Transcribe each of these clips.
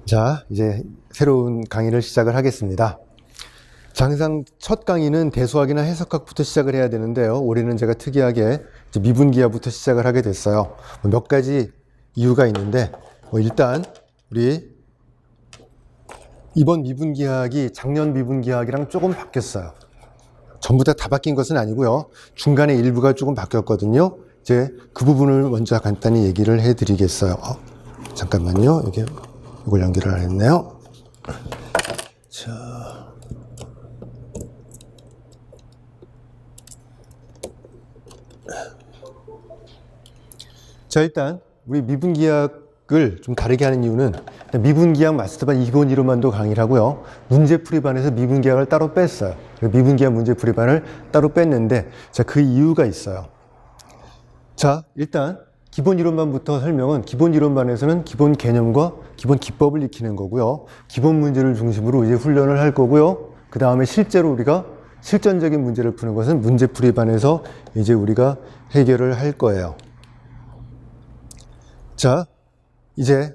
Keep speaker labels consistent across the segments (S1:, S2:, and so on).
S1: 자, 이제 새로운 강의를 시작을 하겠습니다. 자, 항상 첫 강의는 대수학이나 해석학부터 시작을 해야 되는데요. 올해는 제가 특이하게 이제 미분기하부터 시작을 하게 됐어요. 몇 가지 이유가 있는데, 일단 우리 이번 미분기하기 작년 미분기하기랑 조금 바뀌었어요. 전부 다 바뀐 것은 아니고요. 중간에 일부가 조금 바뀌었거든요. 이제 그 부분을 먼저 간단히 얘기를 해드리겠어요. 잠깐만요. 이걸 연결을 안 했네요. 자, 일단 우리 미분기약을 좀 다르게 하는 이유는 미분기약 마스터반 기본 이론만도 강의를 하고요. 문제풀이반에서 미분기약을 따로 뺐어요. 미분기약 문제풀이반을 따로 뺐는데, 자, 그 이유가 있어요. 자, 일단 기본 이론반부터 설명은 기본 이론반에서는 기본 개념과 기본 기법을 익히는 거고요. 기본 문제를 중심으로 이제 훈련을 할 거고요. 그 다음에 실제로 우리가 실전적인 문제를 푸는 것은 문제풀이반에서 이제 우리가 해결을 할 거예요. 자, 이제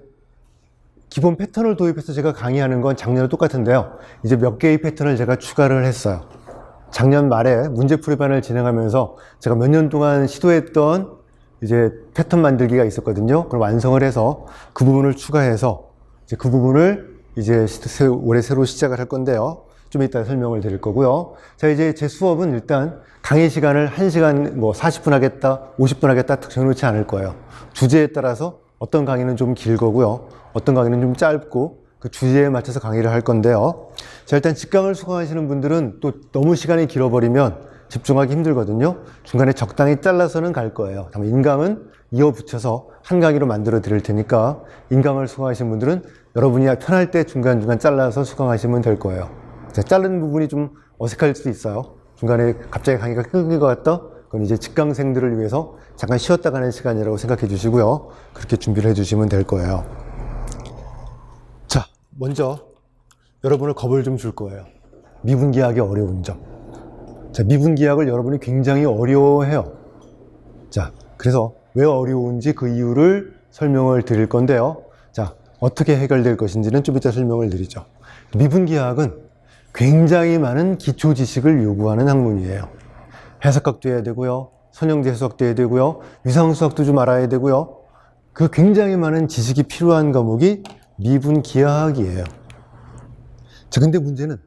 S1: 기본 패턴을 도입해서 제가 강의하는 건 작년과 똑같은데요. 이제 몇 개의 패턴을 제가 추가를 했어요. 작년 말에 문제풀이반을 진행하면서 제가 몇 년 동안 시도했던 이제 패턴 만들기가 있었거든요. 그걸 완성을 해서 그 부분을 추가해서 이제 그 부분을 이제 올해 새로 시작을 할 건데요. 좀 이따 설명을 드릴 거고요. 자, 이제 제 수업은 일단 강의 시간을 1시간 40분 하겠다, 50분 하겠다 딱 정해놓지 않을 거예요. 주제에 따라서 어떤 강의는 좀 길거고요. 어떤 강의는 좀 짧고 그 주제에 맞춰서 강의를 할 건데요. 자, 일단 직강을 수강하시는 분들은 또 너무 시간이 길어버리면 집중하기 힘들거든요. 중간에 적당히 잘라서는 갈 거예요. 다만 인강은 이어붙여서 한 강의로 만들어 드릴 테니까 인강을 수강하시는 분들은 여러분이 편할 때 중간중간 잘라서 수강하시면 될 거예요. 자, 자른 부분이 좀 어색할 수도 있어요. 중간에 갑자기 강의가 끊긴 것 같다? 그건 이제 직강생들을 위해서 잠깐 쉬었다 가는 시간이라고 생각해 주시고요. 그렇게 준비를 해 주시면 될 거예요. 자, 먼저 여러분을 겁을 좀 줄 거예요. 미분기하기 어려운 점. 자, 미분기약을 여러분이 굉장히 어려워해요. 자, 그래서 왜 어려운지 그 이유를 설명을 드릴 건데요. 자, 어떻게 해결될 것인지는 좀 이따 설명을 드리죠. 미분기약은 굉장히 많은 기초 지식을 요구하는 학문이에요. 해석학도 해야 되고요. 선형제 해석도 해야 되고요. 위상수학도 좀 알아야 되고요. 그 굉장히 많은 지식이 필요한 과목이 미분기하학이에요. 자, 근데 문제는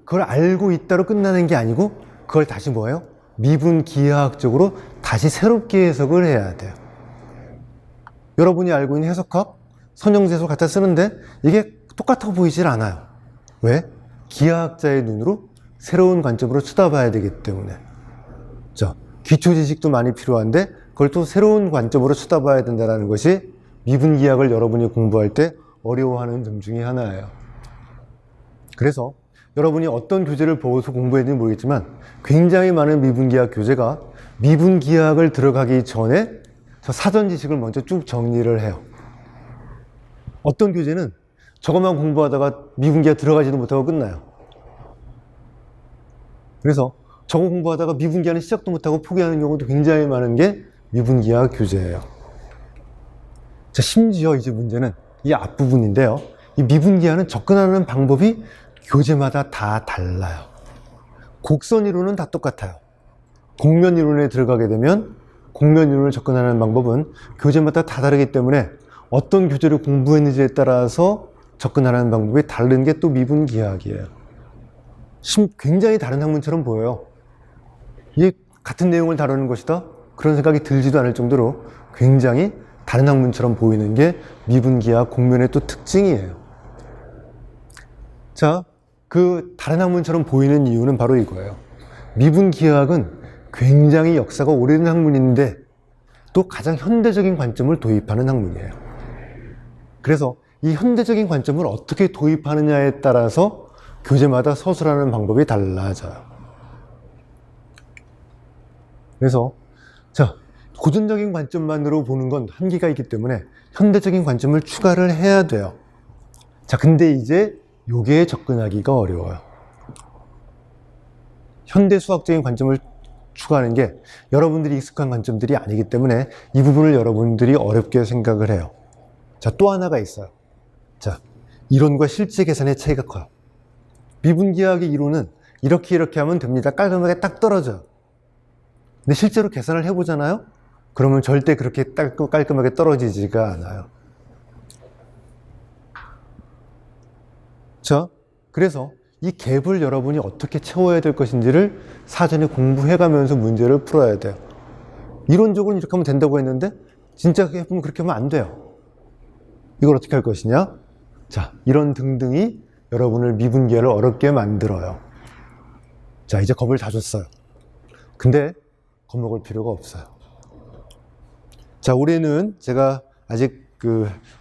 S1: 그걸 알고 있다로 끝나는 게 아니고 그걸 다시 뭐예요? 미분기하학적으로 다시 새롭게 해석을 해야 돼요. 여러분이 알고 있는 해석학, 선형제 해석을 갖다 쓰는데 이게 똑같아 보이질 않아요. 왜? 기하학자의 눈으로 새로운 관점으로 쳐다봐야 되기 때문에. 자, 기초 지식도 많이 필요한데 그걸 또 새로운 관점으로 쳐다봐야 된다는 것이 미분기하학을 여러분이 공부할 때 어려워하는 점 중에 하나예요. 그래서 여러분이 어떤 교재를 보고서 공부했는지 모르겠지만 굉장히 많은 미분기하학 교재가 미분기하학을 들어가기 전에 저 사전 지식을 먼저 쭉 정리를 해요. 어떤 교재는 저것만 공부하다가 미분기하학 들어가지도 못하고 끝나요. 그래서 저거 공부하다가 미분기하는 시작도 못하고 포기하는 경우도 굉장히 많은 게 미분기하학 교재예요. 자, 심지어 이제 문제는 이 앞부분인데요. 이 미분기하는 접근하는 방법이 교재마다 다 달라요. 곡선 이론은 다 똑같아요. 곡면 이론에 들어가게 되면 곡면 이론을 접근하는 방법은 교재마다 다 다르기 때문에 어떤 교재를 공부했는지에 따라서 접근하는 방법이 다른 게 또 미분기하학이에요. 굉장히 다른 학문처럼 보여요. 이게 같은 내용을 다루는 것이다? 그런 생각이 들지도 않을 정도로 굉장히 다른 학문처럼 보이는 게 미분기하학 곡면의 또 특징이에요. 자, 그 다른 학문처럼 보이는 이유는 바로 이거예요. 미분기하학은 굉장히 역사가 오래된 학문인데 또 가장 현대적인 관점을 도입하는 학문이에요. 그래서 이 현대적인 관점을 어떻게 도입하느냐에 따라서 교재마다 서술하는 방법이 달라져요. 그래서 자, 고전적인 관점만으로 보는 건 한계가 있기 때문에 현대적인 관점을 추가를 해야 돼요. 자, 근데 이제 요게 접근하기가 어려워요. 현대 수학적인 관점을 추가하는 게 여러분들이 익숙한 관점들이 아니기 때문에 이 부분을 여러분들이 어렵게 생각을 해요. 자, 또 하나가 있어요. 자, 이론과 실제 계산의 차이가 커요. 미분기하학의 이론은 이렇게 하면 됩니다. 깔끔하게 딱 떨어져요. 근데 실제로 계산을 해보잖아요? 그러면 절대 그렇게 깔끔하게 떨어지지가 않아요. 자, 그래서 이 갭을 여러분이 어떻게 채워야 될 것인지를 사전에 공부해가면서 문제를 풀어야 돼요. 이론적으로는 이렇게 하면 된다고 했는데 진짜 해보면 그렇게 하면 안 돼요. 이걸 어떻게 할 것이냐? 자, 이런 등등이 여러분을 미분기하를 어렵게 만들어요. 자, 이제 겁을 다 줬어요. 근데 겁먹을 필요가 없어요. 자, 올해는 제가 아직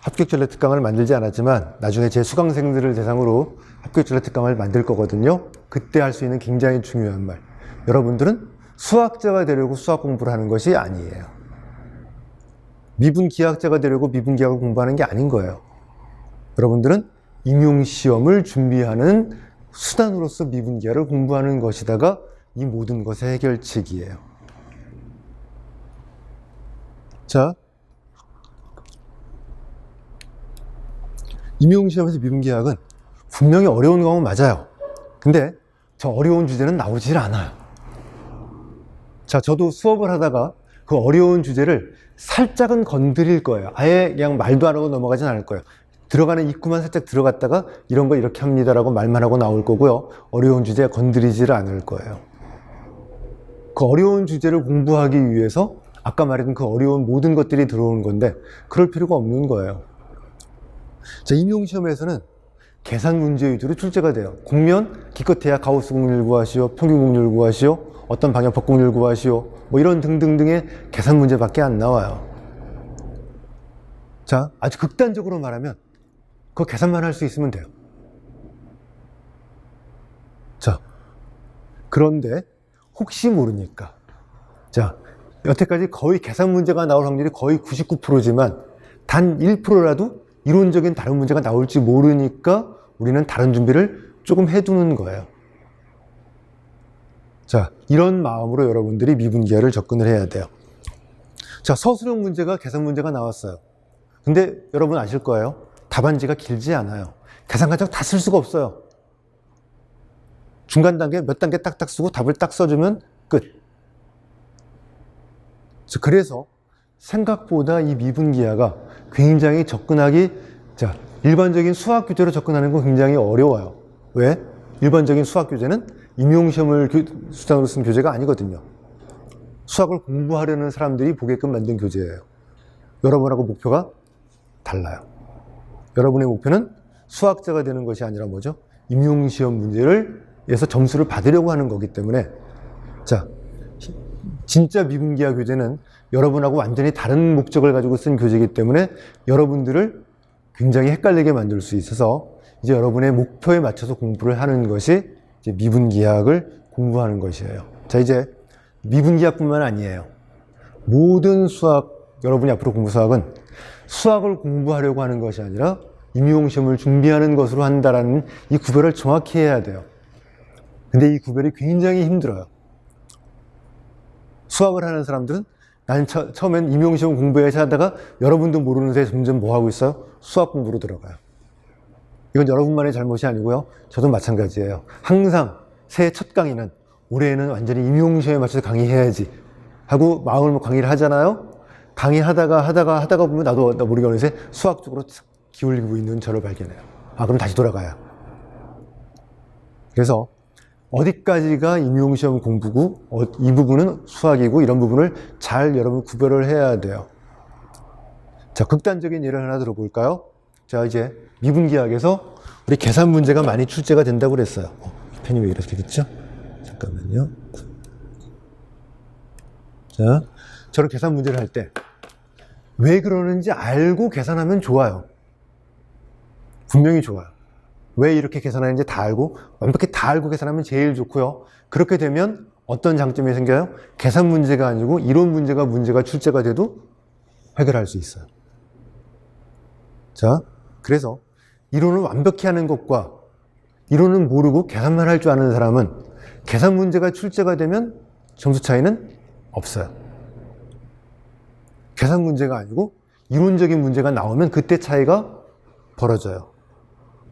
S1: 합격 전례 특강을 만들지 않았지만 나중에 제 수강생들을 대상으로 합격 전례 특강을 만들 거거든요. 그때 할 수 있는 굉장히 중요한 말. 여러분들은 수학자가 되려고 수학 공부를 하는 것이 아니에요. 미분기하학자가 되려고 미분기하학을 공부하는 게 아닌 거예요. 여러분들은 임용시험을 준비하는 수단으로서 미분기하를 공부하는 것이다가 이 모든 것의 해결책이에요. 자, 임용시험에서 미분기하학은 분명히 어려운 과목은 맞아요. 근데 저 어려운 주제는 나오질 않아요. 자, 저도 수업을 하다가 그 어려운 주제를 살짝은 건드릴 거예요. 아예 그냥 말도 안 하고 넘어가진 않을 거예요. 들어가는 입구만 살짝 들어갔다가 이런 거 이렇게 합니다라고 말만 하고 나올 거고요. 어려운 주제 건드리지를 않을 거예요. 그 어려운 주제를 공부하기 위해서 아까 말했던 그 어려운 모든 것들이 들어오는 건데 그럴 필요가 없는 거예요. 자, 임용시험에서는 계산 문제 위주로 출제가 돼요. 국면, 기껏해야 가우스 공률 구하시오, 평균 공률 구하시오, 어떤 방향 법공률 구하시오, 뭐 이런 등등등의 계산 문제밖에 안 나와요. 자, 아주 극단적으로 말하면 그 계산만 할 수 있으면 돼요. 자, 그런데 혹시 모르니까, 자, 여태까지 거의 계산 문제가 나올 확률이 거의 99%지만 단 1%라도 이론적인 다른 문제가 나올지 모르니까 우리는 다른 준비를 조금 해두는 거예요. 자, 이런 마음으로 여러분들이 미분기하를 접근을 해야 돼요. 자, 서술형 문제가 계산 문제가 나왔어요. 근데 여러분 아실 거예요. 답안지가 길지 않아요. 계산 과정 다 쓸 수가 없어요. 중간 단계 몇 단계 딱딱 쓰고 답을 딱 써주면 끝. 그래서 생각보다 이 미분기하가 굉장히 접근하기, 자, 일반적인 수학 교재로 접근하는 건 굉장히 어려워요. 왜? 일반적인 수학 교재는 임용시험을 수단으로 쓴 교재가 아니거든요. 수학을 공부하려는 사람들이 보게끔 만든 교재예요. 여러분하고 목표가 달라요. 여러분의 목표는 수학자가 되는 것이 아니라 뭐죠? 임용시험 문제에서 점수를 받으려고 하는 거기 때문에, 자, 진짜 미분기하 교재는 여러분하고 완전히 다른 목적을 가지고 쓴 교재이기 때문에 여러분들을 굉장히 헷갈리게 만들 수 있어서 이제 여러분의 목표에 맞춰서 공부를 하는 것이 이제 미분기하학을 공부하는 것이에요. 자, 이제 미분기하학뿐만 아니에요. 모든 수학, 여러분이 앞으로 공부 수학은 수학을 공부하려고 하는 것이 아니라 임용시험을 준비하는 것으로 한다라는 이 구별을 정확히 해야 돼요. 근데 이 구별이 굉장히 힘들어요. 수학을 하는 사람들은 나는 처음엔 임용시험 공부해야지 하다가 여러분도 모르는 사이에 점점 뭐 하고 있어요? 수학 공부로 들어가요. 이건 여러분만의 잘못이 아니고요. 저도 마찬가지예요. 항상 새해 첫 강의는 올해에는 완전히 임용시험에 맞춰서 강의해야지 하고 마음을 먹고 강의를 하잖아요. 강의하다가 보면 나도 모르게 어느새 수학 쪽으로 기울이고 있는 저를 발견해요. 아, 그럼 다시 돌아가요. 그래서 어디까지가 임용시험 공부고 이 부분은 수학이고 이런 부분을 잘 여러분 구별을 해야 돼요. 자, 극단적인 예를 하나 들어볼까요? 자, 이제 미분기하학에서 우리 계산 문제가 많이 출제가 된다고 그랬어요. 펜이 왜 이렇게 됐죠? 잠깐만요. 자, 저런 계산 문제를 할 때 왜 그러는지 알고 계산하면 좋아요. 분명히 좋아요. 왜 이렇게 계산하는지 다 알고 완벽히 다 알고 계산하면 제일 좋고요. 그렇게 되면 어떤 장점이 생겨요? 계산 문제가 아니고 이론 문제가 출제가 돼도 해결할 수 있어요. 자, 그래서 이론을 완벽히 하는 것과 이론은 모르고 계산만 할 줄 아는 사람은 계산 문제가 출제가 되면 점수 차이는 없어요. 계산 문제가 아니고 이론적인 문제가 나오면 그때 차이가 벌어져요.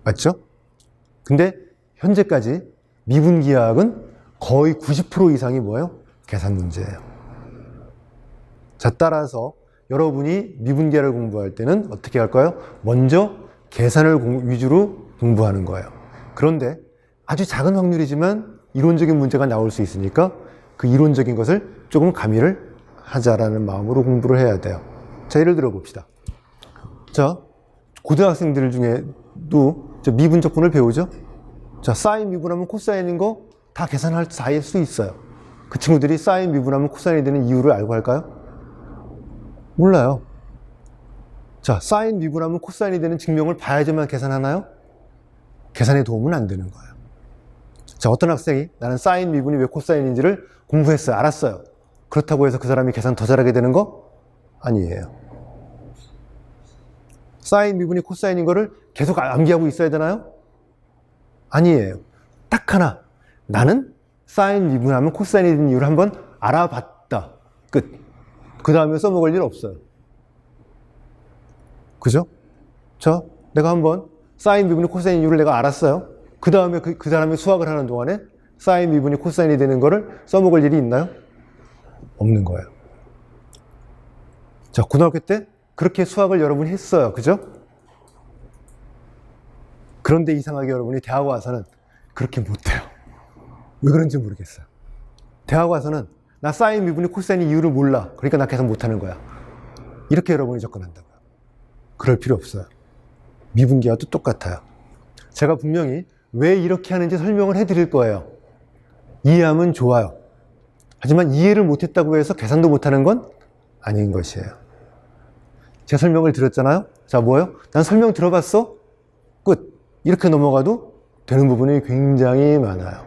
S1: 맞죠? 근데 현재까지 미분기하학은 거의 90% 이상이 뭐예요? 계산 문제예요. 자, 따라서 여러분이 미분기하를 공부할 때는 어떻게 할까요? 먼저 계산을 위주로 공부하는 거예요. 그런데 아주 작은 확률이지만 이론적인 문제가 나올 수 있으니까 그 이론적인 것을 조금 가미를 하자라는 마음으로 공부를 해야 돼요. 자, 예를 들어 봅시다. 자, 고등학생들 중에도 미분적분을 배우죠? 자, 사인 미분하면 코사인인 거 다 계산할 수 있어요. 그 친구들이 사인 미분하면 코사인이 되는 이유를 알고 할까요? 몰라요. 자, 사인 미분하면 코사인이 되는 증명을 봐야지만 계산하나요? 계산에 도움은 안 되는 거예요. 자, 어떤 학생이 나는 사인 미분이 왜 코사인인지를 공부했어요. 알았어요. 그렇다고 해서 그 사람이 계산 더 잘하게 되는 거? 아니에요. 사인 미분이 코사인인 거를 계속 암기하고 있어야 되나요? 아니에요. 딱 하나. 나는 사인 미분하면 코사인이 되는 이유를 한번 알아봤다. 끝. 그 다음에 써먹을 일 없어요. 그죠? 자, 내가 한번 사인 미분이 코사인 이유를 내가 알았어요. 그 다음에 그 사람이 수학을 하는 동안에 사인 미분이 코사인이 되는 거를 써먹을 일이 있나요? 없는 거예요. 자, 고등학교 때 그렇게 수학을 여러분이 했어요. 그죠? 그런데 이상하게 여러분이 대학 와서는 그렇게 못해요. 왜 그런지 모르겠어요. 대학 와서는 나 사인 미분이 코사인의 이유를 몰라. 그러니까 나 계산 못하는 거야. 이렇게 여러분이 접근한다고요. 그럴 필요 없어요. 미분기와도 똑같아요. 제가 분명히 왜 이렇게 하는지 설명을 해드릴 거예요. 이해하면 좋아요. 하지만 이해를 못했다고 해서 계산도 못하는 건 아닌 것이에요. 제가 설명을 드렸잖아요. 자, 뭐예요? 난 설명 들어봤어? 끝. 이렇게 넘어가도 되는 부분이 굉장히 많아요.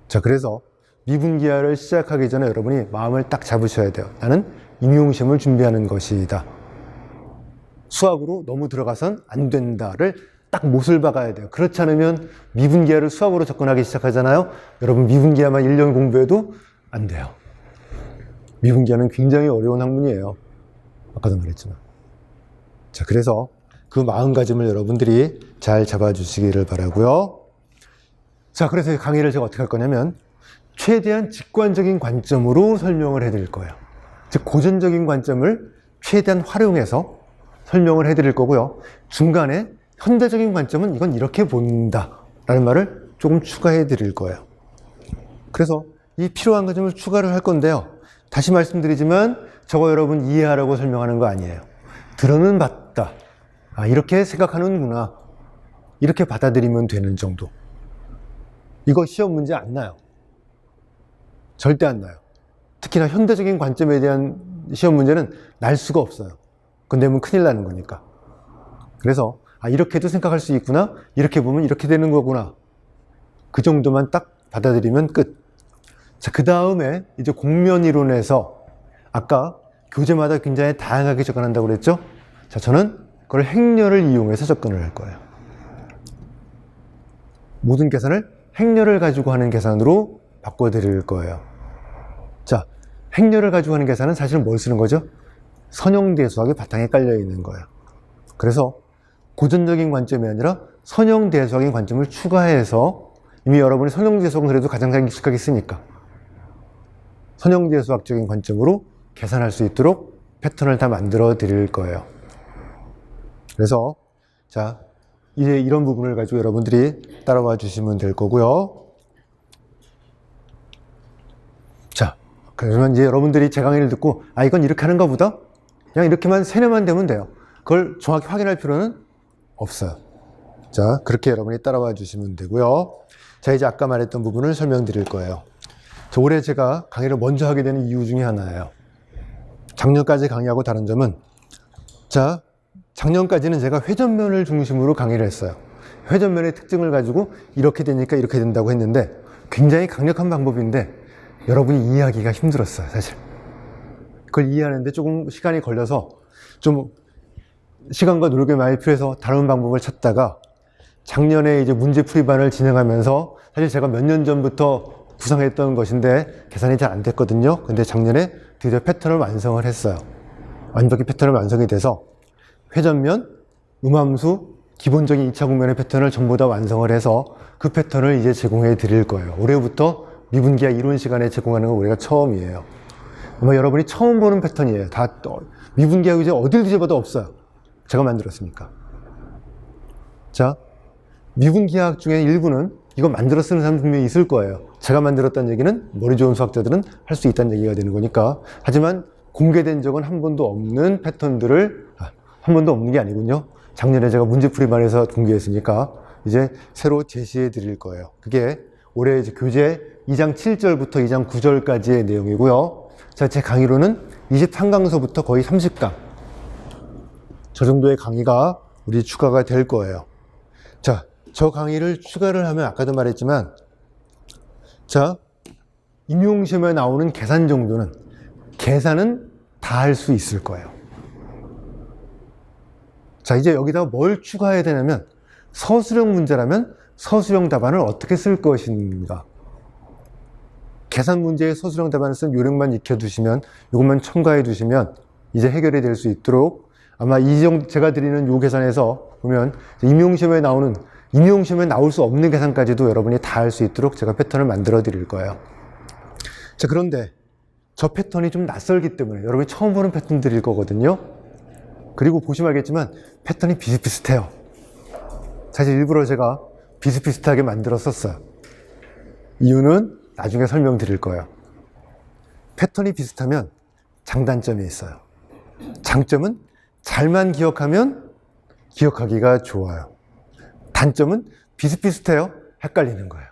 S1: 자, 그래서 미분기하를 시작하기 전에 여러분이 마음을 딱 잡으셔야 돼요. 나는 임용시험을 준비하는 것이다. 수학으로 너무 들어가선 안 된다를 딱 못을 박아야 돼요. 그렇지 않으면 미분기하를 수학으로 접근하기 시작하잖아요. 여러분 미분기하만 1년 공부해도 안 돼요. 미분기하는 굉장히 어려운 학문이에요. 아까도 말했지만. 자, 그래서 그 마음가짐을 여러분들이 잘 잡아주시기를 바라고요. 자, 그래서 강의를 제가 어떻게 할 거냐면 최대한 직관적인 관점으로 설명을 해드릴 거예요. 즉 고전적인 관점을 최대한 활용해서 설명을 해드릴 거고요. 중간에 현대적인 관점은 이건 이렇게 본다 라는 말을 조금 추가해 드릴 거예요. 그래서 이 필요한 관점을 추가를 할 건데요. 다시 말씀드리지만 저거 여러분 이해하라고 설명하는 거 아니에요. 들어는 봤다. 아, 이렇게 생각하는구나. 이렇게 받아들이면 되는 정도. 이거 시험 문제 안 나요. 절대 안 나요. 특히나 현대적인 관점에 대한 시험 문제는 날 수가 없어요. 그건 내면 큰일 나는 거니까. 그래서 아, 이렇게도 생각할 수 있구나. 이렇게 보면 이렇게 되는 거구나. 그 정도만 딱 받아들이면 끝. 자, 그 다음에 이제 공면 이론에서 아까 교재마다 굉장히 다양하게 접근한다고 그랬죠? 자, 저는 그걸 행렬을 이용해서 접근을 할 거예요. 모든 계산을 행렬을 가지고 하는 계산으로 바꿔드릴 거예요. 자, 행렬을 가지고 하는 계산은 사실 뭘 쓰는 거죠? 선형대수학이 바탕에 깔려 있는 거예요. 그래서 고전적인 관점이 아니라 선형대수학인 관점을 추가해서 이미 여러분이 선형대수학은 그래도 가장 익숙하게 쓰니까 선형대수학적인 관점으로 계산할 수 있도록 패턴을 다 만들어 드릴 거예요. 그래서 자, 이제 이런 부분을 가지고 여러분들이 따라와 주시면 될 거고요. 자, 그러면 이제 여러분들이 제 강의를 듣고 아, 이건 이렇게 하는가 보다? 그냥 이렇게만 세뇌만 되면 돼요. 그걸 정확히 확인할 필요는 없어요. 자, 그렇게 여러분이 따라와 주시면 되고요. 자, 이제 아까 말했던 부분을 설명드릴 거예요. 자, 올해 제가 강의를 먼저 하게 되는 이유 중에 하나예요. 작년까지 강의하고 다른 점은 자, 작년까지는 제가 회전면을 중심으로 강의를 했어요. 회전면의 특징을 가지고 이렇게 되니까 이렇게 된다고 했는데 굉장히 강력한 방법인데 여러분이 이해하기가 힘들었어요, 사실. 그걸 이해하는데 조금 시간이 걸려서 좀 시간과 노력이 많이 필요해서 다른 방법을 찾다가 작년에 이제 문제풀이반을 진행하면서 사실 제가 몇 년 전부터 구상했던 것인데 계산이 잘 안 됐거든요. 근데 작년에 드디어 패턴을 완성을 했어요. 완벽히 패턴을 완성이 돼서 회전면, 음함수, 기본적인 2차 국면의 패턴을 전부 다 완성을 해서 그 패턴을 이제 제공해 드릴 거예요. 올해부터 미분기하 이론 시간에 제공하는 건 우리가 처음이에요. 아마 여러분이 처음 보는 패턴이에요. 다 미분기하 이제 어딜 뒤져봐도 없어요. 제가 만들었으니까. 자, 미분기하학 중에 일부는 이거 만들어 쓰는 사람 분명히 있을 거예요. 제가 만들었다는 얘기는 머리 좋은 수학자들은 할 수 있다는 얘기가 되는 거니까. 하지만 공개된 적은 한 번도 없는 패턴들을, 한 번도 없는 게 아니군요. 작년에 제가 문제풀이반에서 공개했으니까 이제 새로 제시해 드릴 거예요. 그게 올해 이제 교재 2장 7절부터 2장 9절까지의 내용이고요. 자, 제 강의로는 23강서부터 거의 30강. 저 정도의 강의가 우리 추가가 될 거예요. 자, 저 강의를 추가를 하면 아까도 말했지만, 자, 임용시험에 나오는 계산 정도는, 계산은 다 할 수 있을 거예요. 자, 이제 여기다가 뭘 추가해야 되냐면, 서술형 문제라면 서술형 답안을 어떻게 쓸 것인가. 계산 문제의 서술형 답안을 쓴 요령만 익혀두시면, 이것만 첨가해 두시면 이제 해결이 될 수 있도록, 아마 제가 드리는 요 계산에서 보면 임용시험에 나올 수 없는 계산까지도 여러분이 다 할 수 있도록 제가 패턴을 만들어 드릴 거예요. 자, 그런데 저 패턴이 좀 낯설기 때문에 여러분이 처음 보는 패턴들일 거거든요. 그리고 보시면 알겠지만 패턴이 비슷비슷해요. 사실 일부러 제가 비슷비슷하게 만들었었어요. 이유는 나중에 설명드릴 거예요. 패턴이 비슷하면 장단점이 있어요. 장점은 잘만 기억하면 기억하기가 좋아요. 단점은 비슷비슷해요. 헷갈리는 거예요.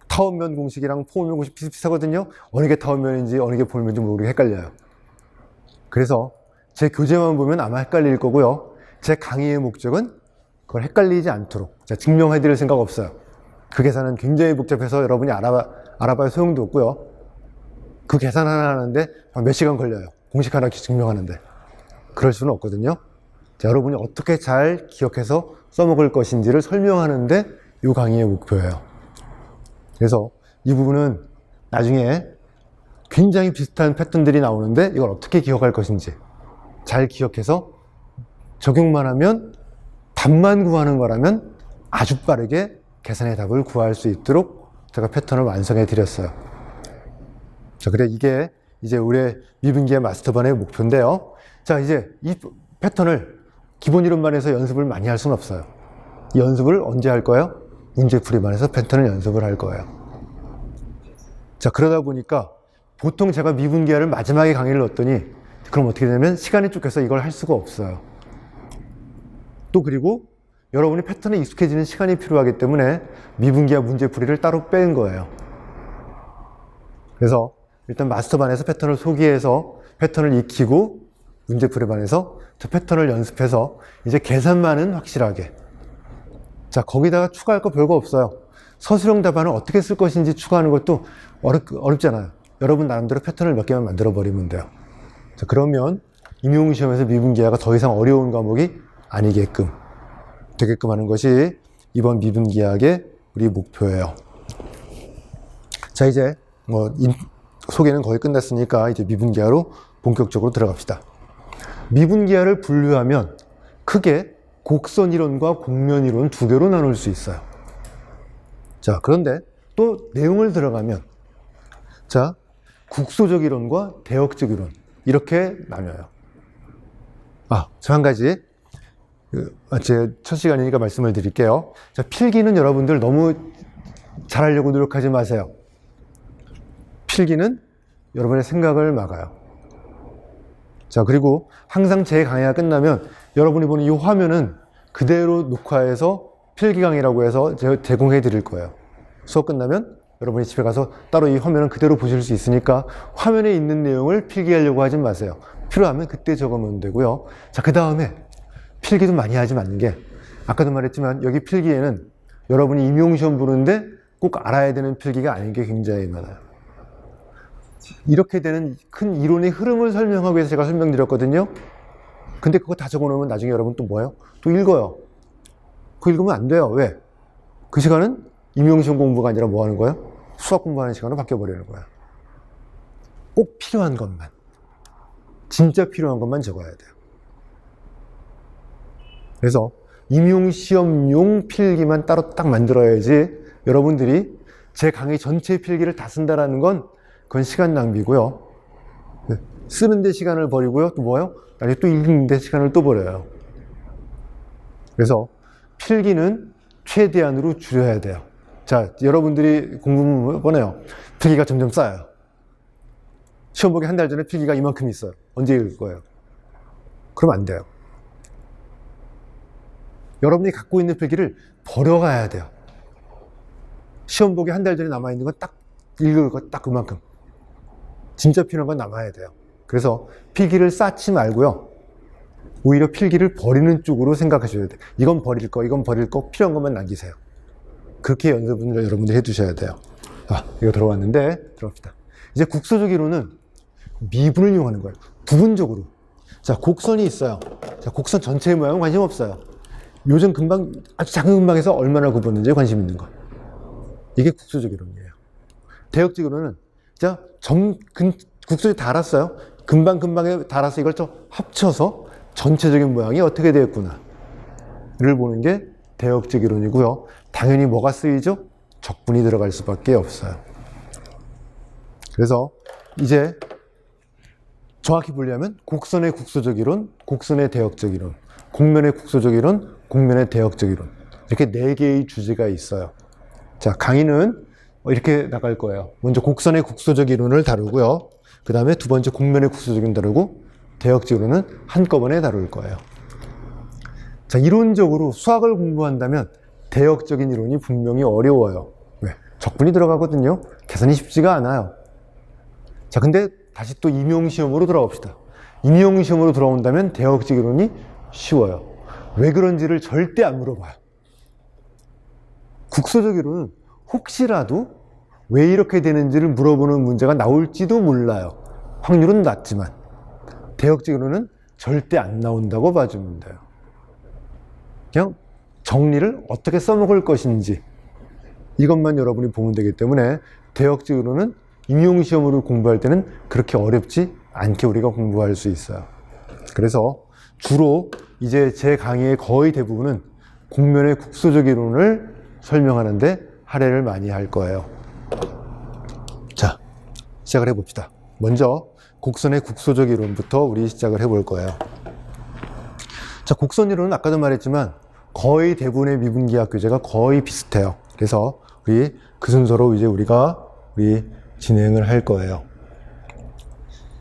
S1: 타원면 공식이랑 포원면 공식 비슷비슷하거든요. 어느 게 타원면인지 어느 게 포원면인지 모르게 헷갈려요. 그래서 제 교재만 보면 아마 헷갈릴 거고요. 제 강의의 목적은 그걸 헷갈리지 않도록 증명해 드릴 생각 없어요. 그 계산은 굉장히 복잡해서 여러분이 알아봐야 소용도 없고요. 그 계산 하나 하는데 몇 시간 걸려요. 공식 하나 증명하는데. 그럴 수는 없거든요. 자, 여러분이 어떻게 잘 기억해서 써먹을 것인지를 설명하는데 이 강의의 목표예요. 그래서 이 부분은 나중에 굉장히 비슷한 패턴들이 나오는데 이걸 어떻게 기억할 것인지 잘 기억해서 적용만 하면 답만 구하는 거라면 아주 빠르게 계산의 답을 구할 수 있도록 제가 패턴을 완성해 드렸어요. 자, 그래 이게 이제 올해 미분기의 마스터반의 목표인데요. 자, 이제 이 패턴을 기본 이론반에서 연습을 많이 할 수는 없어요. 이 연습을 언제 할 거예요? 문제풀이반에서 패턴을 연습을 할 거예요. 자, 그러다 보니까 보통 제가 미분기하를 마지막에 강의를 넣었더니 그럼 어떻게 되냐면 시간이 쫓겨서 이걸 할 수가 없어요. 또 그리고 여러분이 패턴에 익숙해지는 시간이 필요하기 때문에 미분기하 문제풀이를 따로 뺀 거예요. 그래서 일단 마스터반에서 패턴을 소개해서 패턴을 익히고 문제풀이반에서 저 패턴을 연습해서 이제 계산만은 확실하게. 자, 거기다가 추가할 거 별거 없어요. 서술형 답안을 어떻게 쓸 것인지 추가하는 것도 어렵잖아요. 여러분 나름대로 패턴을 몇 개만 만들어 버리면 돼요. 자, 그러면 임용시험에서 미분기하가 더 이상 어려운 과목이 아니게끔 되게끔 하는 것이 이번 미분기하의 우리 목표예요. 자, 이제 소개는 거의 끝났으니까 이제 미분기하로 본격적으로 들어갑시다. 미분기하를 분류하면 크게 곡선이론과 곡면이론 두 개로 나눌 수 있어요. 자, 그런데 또 내용을 들어가면 자, 국소적 이론과 대역적 이론 이렇게 나뉘어요. 저 한 가지 제 첫 시간이니까 말씀을 드릴게요. 자, 필기는 여러분들 너무 잘하려고 노력하지 마세요. 필기는 여러분의 생각을 막아요. 자, 그리고 항상 제 강의가 끝나면 여러분이 보는 이 화면은 그대로 녹화해서 필기 강의라고 해서 제가 제공해 드릴 거예요. 수업 끝나면 여러분이 집에 가서 따로 이 화면은 그대로 보실 수 있으니까 화면에 있는 내용을 필기하려고 하지 마세요. 필요하면 그때 적으면 되고요. 자, 그 다음에 필기도 많이 하지 않는 게 아까도 말했지만 여기 필기에는 여러분이 임용시험 보는데 꼭 알아야 되는 필기가 아닌 게 굉장히 많아요. 이렇게 되는 큰 이론의 흐름을 설명하기 위해서 제가 설명드렸거든요. 근데 그거 다 적어놓으면 나중에 여러분 또 뭐예요? 또 읽어요. 그거 읽으면 안 돼요. 왜? 그 시간은 임용시험 공부가 아니라 뭐 하는 거예요? 수학 공부하는 시간으로 바뀌어버리는 거예요. 꼭 필요한 것만, 진짜 필요한 것만 적어야 돼요. 그래서 임용시험용 필기만 따로 딱 만들어야지 여러분들이 제 강의 전체 필기를 다 쓴다라는 건 그건 시간 낭비고요. 쓰는데 시간을 버리고요. 또 뭐요? 나중에 또 읽는데 시간을 또 버려요. 그래서 필기는 최대한으로 줄여야 돼요. 자, 여러분들이 공부하면 뻔해요. 필기가 점점 쌓여요. 시험 보기 한 달 전에 필기가 이만큼 있어요. 언제 읽을 거예요? 그러면 안 돼요. 여러분이 갖고 있는 필기를 버려가야 돼요. 시험 보기 한 달 전에 남아있는 건 딱 읽을 거 딱 그만큼. 진짜 필요한 건 남아야 돼요. 그래서 필기를 쌓지 말고요. 오히려 필기를 버리는 쪽으로 생각하셔야 돼요. 이건 버릴 거, 이건 버릴 거, 필요한 것만 남기세요. 그렇게 연습을 여러분들이 해두셔야 돼요. 이거 들어왔는데, 들어갑시다. 이제 국소적 이론은 미분을 이용하는 거예요. 부분적으로. 자, 곡선이 있어요. 자, 곡선 전체의 모양은 관심 없어요. 요즘 금방, 아주 작은 근방에서 얼마나 굽었는지에 관심 있는 거. 이게 국소적 이론이에요. 대역적 이론은, 자, 국소에 달았어요. 금방에 달아서 이걸 좀 합쳐서 전체적인 모양이 어떻게 되었구나. 를 보는 게 대역적 이론이고요. 당연히 뭐가 쓰이죠? 적분이 들어갈 수밖에 없어요. 그래서 이제 정확히 분리하면 곡선의 국소적 이론, 곡선의 대역적 이론, 곡면의 국소적 이론, 곡면의 대역적 이론. 이렇게 4개의 주제가 있어요. 자, 강의는 이렇게 나갈 거예요. 먼저 곡선의 국소적 이론을 다루고요. 그 다음에 두 번째 곡면의 국소적 이론 다루고 대역적 이론은 한꺼번에 다룰 거예요. 자, 이론적으로 수학을 공부한다면 대역적인 이론이 분명히 어려워요. 왜? 적분이 들어가거든요. 계산이 쉽지가 않아요. 자, 근데 다시 또 임용시험으로 돌아옵시다. 임용시험으로 돌아온다면 대역적 이론이 쉬워요. 왜 그런지를 절대 안 물어봐요. 국소적 이론은 혹시라도 왜 이렇게 되는지를 물어보는 문제가 나올지도 몰라요. 확률은 낮지만. 대역적 이론은 절대 안 나온다고 봐주면 돼요. 그냥 정리를 어떻게 써먹을 것인지 이것만 여러분이 보면 되기 때문에 대역적 이론은 임용시험으로 공부할 때는 그렇게 어렵지 않게 우리가 공부할 수 있어요. 그래서 주로 이제 제 강의의 거의 대부분은 곡면의 국소적 이론을 설명하는데 할애를 많이 할 거예요. 자, 시작을 해봅시다. 먼저 곡선의 국소적 이론부터 우리 시작을 해볼 거예요. 자, 곡선 이론은 아까도 말했지만 거의 대부분의 미분기하 교재가 거의 비슷해요. 그래서 우리 그 순서로 이제 우리가 진행을 할 거예요.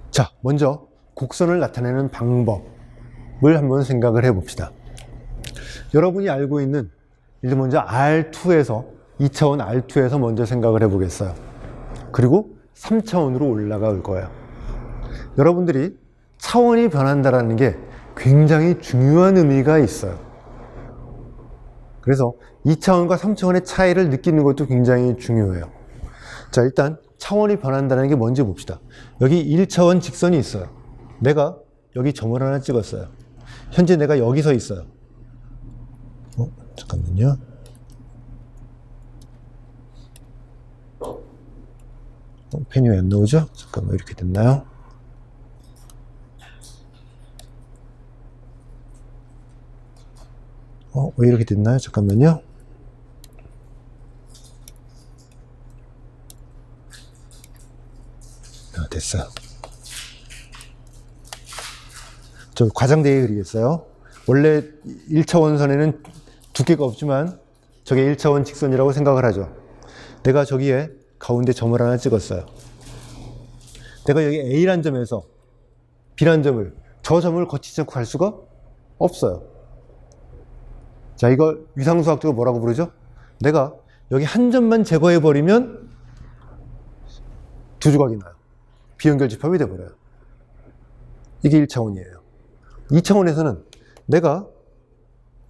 S1: 자, 먼저 곡선을 나타내는 방법을 한번 생각을 해봅시다. 여러분이 알고 있는 일단 먼저 R2에서 2차원 R2에서 먼저 생각을 해보겠어요. 그리고 3차원으로 올라갈 거예요. 여러분들이 차원이 변한다는 게 굉장히 중요한 의미가 있어요. 그래서 2차원과 3차원의 차이를 느끼는 것도 굉장히 중요해요. 자, 일단 차원이 변한다는 게 뭔지 봅시다. 여기 1차원 직선이 있어요. 내가 여기 점을 하나 찍었어요. 현재 내가 여기 서 있어요. 잠깐만요. 펜이 왜 안 나오죠? 잠깐만, 이렇게 됐나요? 왜 이렇게 됐나요? 잠깐만요. 됐어요. 저 과장되게 그리겠어요. 원래 1차원선에는 두께가 없지만 저게 1차원 직선이라고 생각을 하죠. 내가 저기에 가운데 점을 하나 찍었어요. 내가 여기 A란 점에서 B란 점을, 저 점을 거치지 않고 갈 수가 없어요. 자, 이걸 위상수학적으로 뭐라고 부르죠? 내가 여기 한 점만 제거해버리면 두 조각이 나요. 비연결 집합이 돼버려요. 이게 1차원이에요. 2차원에서는 내가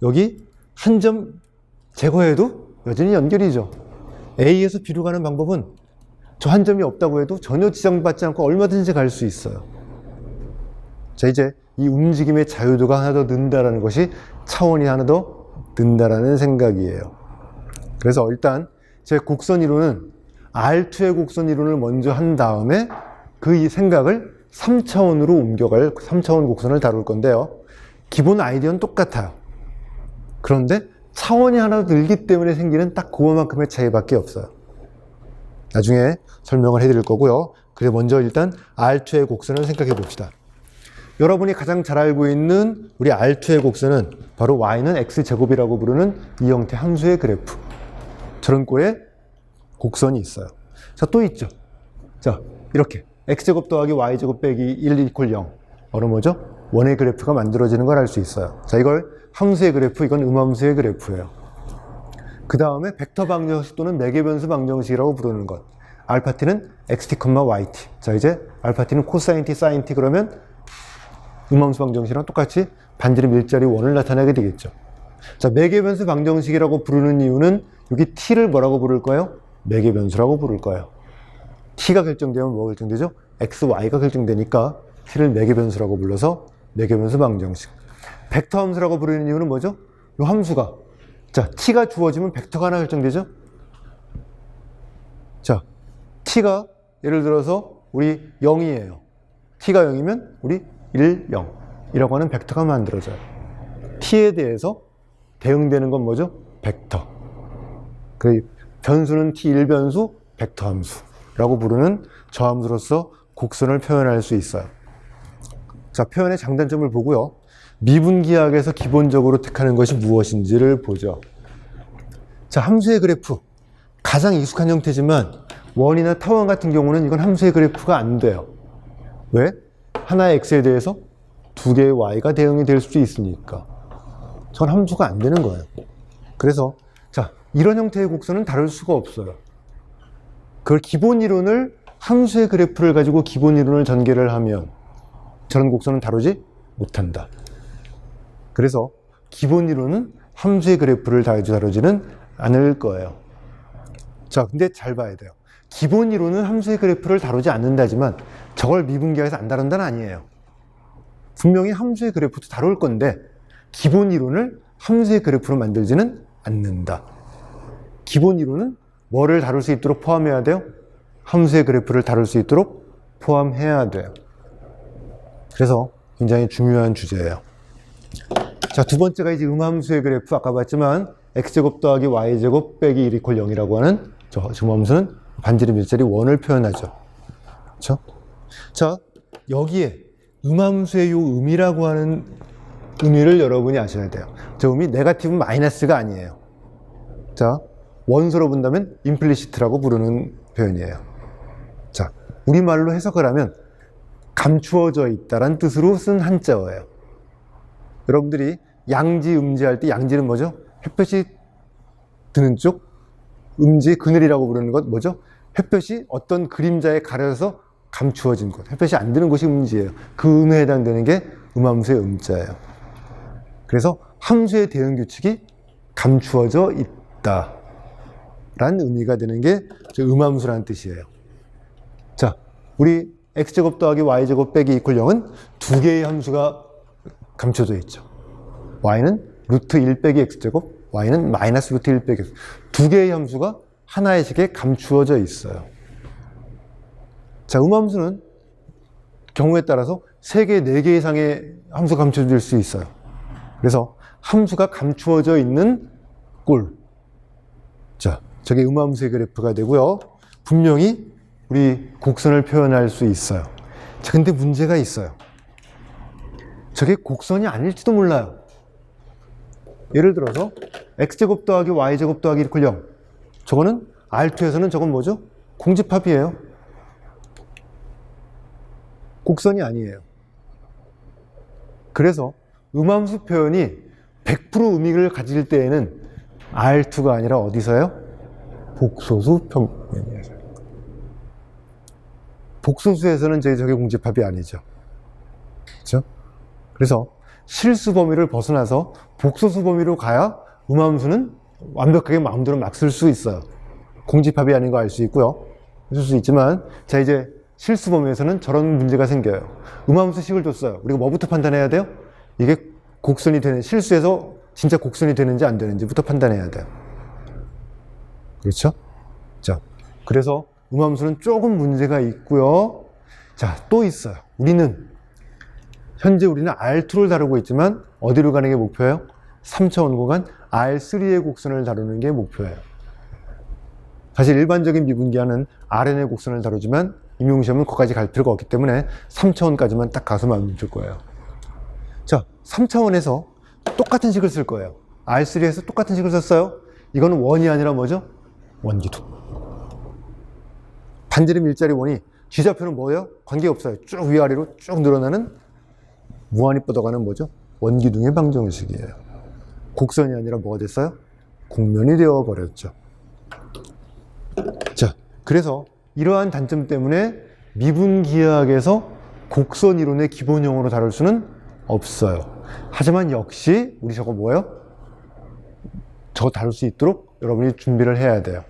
S1: 여기 한 점 제거해도 여전히 연결이죠. A에서 B로 가는 방법은 저 한 점이 없다고 해도 전혀 지장받지 않고 얼마든지 갈 수 있어요. 자, 이제 이 움직임의 자유도가 하나 더 는다라는 것이 차원이 하나 더 는다라는 생각이에요. 그래서 일단 제 곡선 이론은 R2의 곡선 이론을 먼저 한 다음에 그 생각을 3차원으로 옮겨갈 3차원 곡선을 다룰 건데요. 기본 아이디어는 똑같아요. 그런데 차원이 하나 늘기 때문에 생기는 딱 그거만큼의 차이밖에 없어요. 나중에 설명을 해드릴 거고요. 그래 먼저 일단 R2의 곡선을 생각해 봅시다. 여러분이 가장 잘 알고 있는 우리 R2의 곡선은 바로 y는 x제곱이라고 부르는 이 형태 함수의 그래프. 저런 꼴의 곡선이 있어요. 자, 또 있죠. 자, 이렇게 x제곱 더하기 y제곱 빼기 1 이퀄 0. 어느 뭐죠? 원의 그래프가 만들어지는 걸 알 수 있어요. 자, 이걸 함수의 그래프, 이건 음함수의 그래프예요. 그 다음에 벡터 방정식 또는 매개변수 방정식이라고 부르는 것. 알파t는 xt, yt. 자, 이제 알파t는 코사인 t, 사인 t 그러면 음함수 방정식이랑 똑같이 반지름 일자리 원을 나타내게 되겠죠. 자, 매개변수 방정식이라고 부르는 이유는 여기 t를 뭐라고 부를 거예요? 매개변수라고 부를 거예요. t가 결정되면 뭐가 결정되죠? x, y가 결정되니까 t를 매개변수라고 불러서 매개변수 방정식. 벡터 함수라고 부르는 이유는 뭐죠? 이 함수가 자, t가 주어지면 벡터가 하나 결정되죠? 자, t가 예를 들어서 우리 0이에요. t가 0이면 우리 1, 0 이라고 하는 벡터가 만들어져요. t에 대해서 대응되는 건 뭐죠? 벡터. 그 변수는 t1변수, 벡터 함수라고 부르는 저 함수로서 곡선을 표현할 수 있어요. 자, 표현의 장단점을 보고요. 미분기하학에서 기본적으로 택하는 것이 무엇인지를 보죠. 자, 함수의 그래프. 가장 익숙한 형태지만 원이나 타원 같은 경우는 이건 함수의 그래프가 안 돼요. 왜? 하나의 x에 대해서 두 개의 y가 대응이 될 수 있으니까. 전 함수가 안 되는 거예요. 그래서 자, 이런 형태의 곡선은 다룰 수가 없어요. 그걸 기본 이론을 함수의 그래프를 가지고 기본 이론을 전개를 하면 저런 곡선은 다루지 못한다. 그래서 기본 이론은 함수의 그래프를 다루지는 않을 거예요. 자, 근데 잘 봐야 돼요. 기본 이론은 함수의 그래프를 다루지 않는다지만 저걸 미분기하에서 안 다룬다는 아니에요. 분명히 함수의 그래프도 다룰 건데 기본 이론을 함수의 그래프로 만들지는 않는다. 기본 이론은 뭐를 다룰 수 있도록 포함해야 돼요? 함수의 그래프를 다룰 수 있도록 포함해야 돼요. 그래서 굉장히 중요한 주제예요. 자, 두 번째가 이제 음함수의 그래프. 아까 봤지만 x제곱 더하기 y제곱 빼기 1 이퀄 0이라고 하는 저 음함수는 반지름 일자리 원을 표현하죠. 그렇죠? 자, 여기에 음함수의 요 음이라고 하는 의미를 여러분이 아셔야 돼요. 저 음이 네거티브 마이너스가 아니에요. 자, 원소로 본다면 임플리시트라고 부르는 표현이에요. 자, 우리말로 해석을 하면 감추어져 있다란 뜻으로 쓴 한자어예요. 여러분들이 양지, 음지 할 때 양지는 뭐죠? 햇볕이 드는 쪽, 음지, 그늘이라고 부르는 것 뭐죠? 햇볕이 어떤 그림자에 가려서 감추어진 곳. 햇볕이 안 드는 곳이 음지예요. 그 음에 해당되는 게 음함수의 음자예요. 그래서 함수의 대응 규칙이 감추어져 있다 라는 의미가 되는 게 음함수라는 뜻이에요. 자, 우리 x제곱 더하기 y제곱 빼기 이퀄 0은 두 개의 함수가 감춰져 있죠. y는 루트 1 빼기 x제곱, y는 마이너스 루트 1 빼기 x. 두 개의 함수가 하나의 식에 감추어져 있어요. 자, 음함수는 경우에 따라서 3개, 4개 이상의 함수가 감춰질 수 있어요. 그래서 함수가 감추어져 있는 꼴. 자, 저게 음함수의 그래프가 되고요. 분명히 우리 곡선을 표현할 수 있어요. 자, 근데 문제가 있어요. 저게 곡선이 아닐지도 몰라요. 예를 들어서 x제곱 더하기 y제곱 더하기 1 이퀄 0. 저거는 R2에서는 저건 뭐죠? 공집합이에요. 곡선이 아니에요. 그래서 음함수 표현이 100% 의미를 가질 때에는 R2가 아니라 어디서요? 복소수 평면에서. 복소수에서는 저게 공집합이 아니죠. 그렇죠? 그래서 실수 범위를 벗어나서 복소수 범위로 가야 음함수는 완벽하게 마음대로 막 쓸 수 있어요. 공집합이 아닌 거 알 수 있고요. 쓸 수 있지만, 자, 이제 실수 범위에서는 저런 문제가 생겨요. 음함수식을 줬어요. 우리가 뭐부터 판단해야 돼요? 이게 곡선이 되는, 실수에서 진짜 곡선이 되는지 안 되는지부터 판단해야 돼요. 그렇죠? 자, 그래서 음함수는 조금 문제가 있고요. 자, 또 있어요. 현재 우리는 R2를 다루고 있지만 어디로 가는 게 목표예요? 3차원 공간 R3의 곡선을 다루는 게 목표예요. 사실 일반적인 미분기하는 Rn의 곡선을 다루지만 임용시험은 거기까지 갈 필요가 없기 때문에 3차원까지만 딱 가서 만들 거예요. 자, 3차원에서 똑같은 식을 쓸 거예요. R3에서 똑같은 식을 썼어요. 이거는 원이 아니라 뭐죠? 원기둥. 반지름 일자리 원이 G좌표는 뭐예요? 관계없어요. 쭉 위아래로 쭉 늘어나는 무한히 뻗어가는 뭐죠? 원기둥의 방정식이에요. 곡선이 아니라 뭐가 됐어요? 곡면이 되어버렸죠. 자, 그래서 이러한 단점 때문에 미분기하학에서 곡선 이론의 기본형으로 다룰 수는 없어요. 하지만 역시 우리 저거 뭐예요? 저거 다룰 수 있도록 여러분이 준비를 해야 돼요.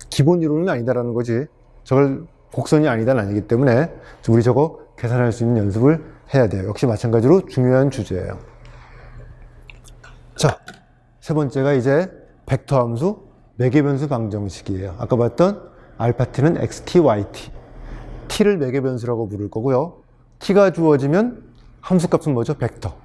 S1: 기본 이론은 아니다라는 거지. 저걸 곡선이 아니다는 아니기 때문에 우리 저거 계산할 수 있는 연습을 해야 돼요. 역시 마찬가지로 중요한 주제예요. 자, 세 번째가 이제 벡터 함수 매개변수 방정식이에요. 아까 봤던 알파 t는 xt, yt. t를 매개변수라고 부를 거고요. t가 주어지면 함수값은 뭐죠? 벡터.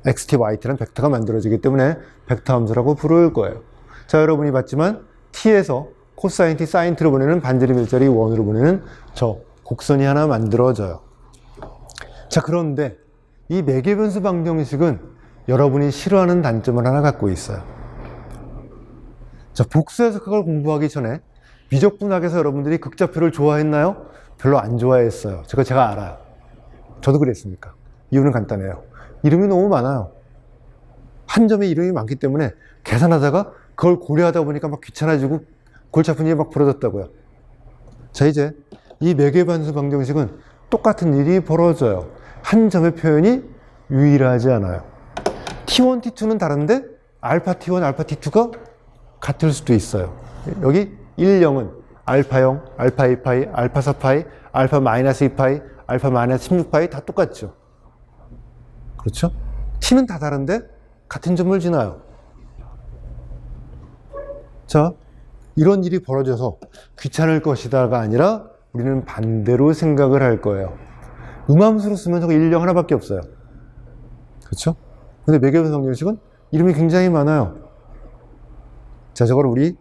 S1: xt, yt라는 벡터가 만들어지기 때문에 벡터 함수라고 부를 거예요. 자, 여러분이 봤지만 t에서 코사인 t, 사인 t로 보내는 반지름 일자리 원으로 보내는 저 곡선이 하나 만들어져요. 자, 그런데 이 매개변수 방정식은 여러분이 싫어하는 단점을 하나 갖고 있어요. 자, 복수해석학을 공부하기 전에 미적분학에서 여러분들이 극좌표를 좋아했나요? 별로 안 좋아했어요. 제가 알아요. 저도 그랬으니까. 이유는 간단해요. 이름이 너무 많아요. 한 점에 이름이 많기 때문에 계산하다가 그걸 고려하다 보니까 막 귀찮아지고 골치 아픈 일이 막 벌어졌다고요. 자, 이제 이 매개변수 방정식은 똑같은 일이 벌어져요. 한 점의 표현이 유일하지 않아요. T1, T2는 다른데 알파 T1, 알파 T2가 같을 수도 있어요. 여기 1, 0은 알파 0, 알파 2파이, 알파 4파이, 알파 마이너스 2파이, 알파 마이너스 16파이 다 똑같죠. 그렇죠? T는 다 다른데 같은 점을 지나요. 자, 이런 일이 벌어져서 귀찮을 것이다가 아니라 우리는 반대로 생각을 할 거예요. 음함수로 쓰면 저거 1, 0 하나밖에 없어요. 그렇죠? 근데 매개변수 방정식은 이름이 굉장히 많아요. 자, 저걸 우리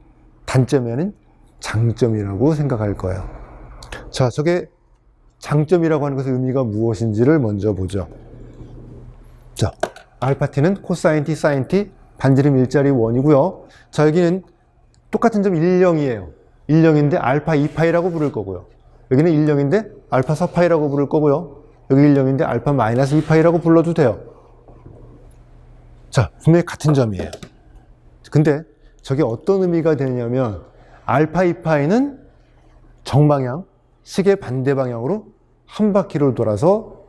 S1: 단점이 아닌 장점이라고 생각할 거예요. 자, 저게 장점이라고 하는 것의 의미가 무엇인지를 먼저 보죠. 자, 알파 t는 코사인 t, 사인 t, 반지름 일자리 원이고요. 자, 여기는 똑같은 점 1, 0이에요. 1, 0인데 알파 2파이라고 부를 거고요. 여기는 1, 0인데 알파 4파이라고 부를 거고요. 여기 1, 0인데 알파 마이너스 2파이라고 불러도 돼요. 자, 분명히 같은 점이에요. 근데 저게 어떤 의미가 되냐면 알파 2파이는 정방향, 시계 반대 방향으로 한 바퀴를 돌아서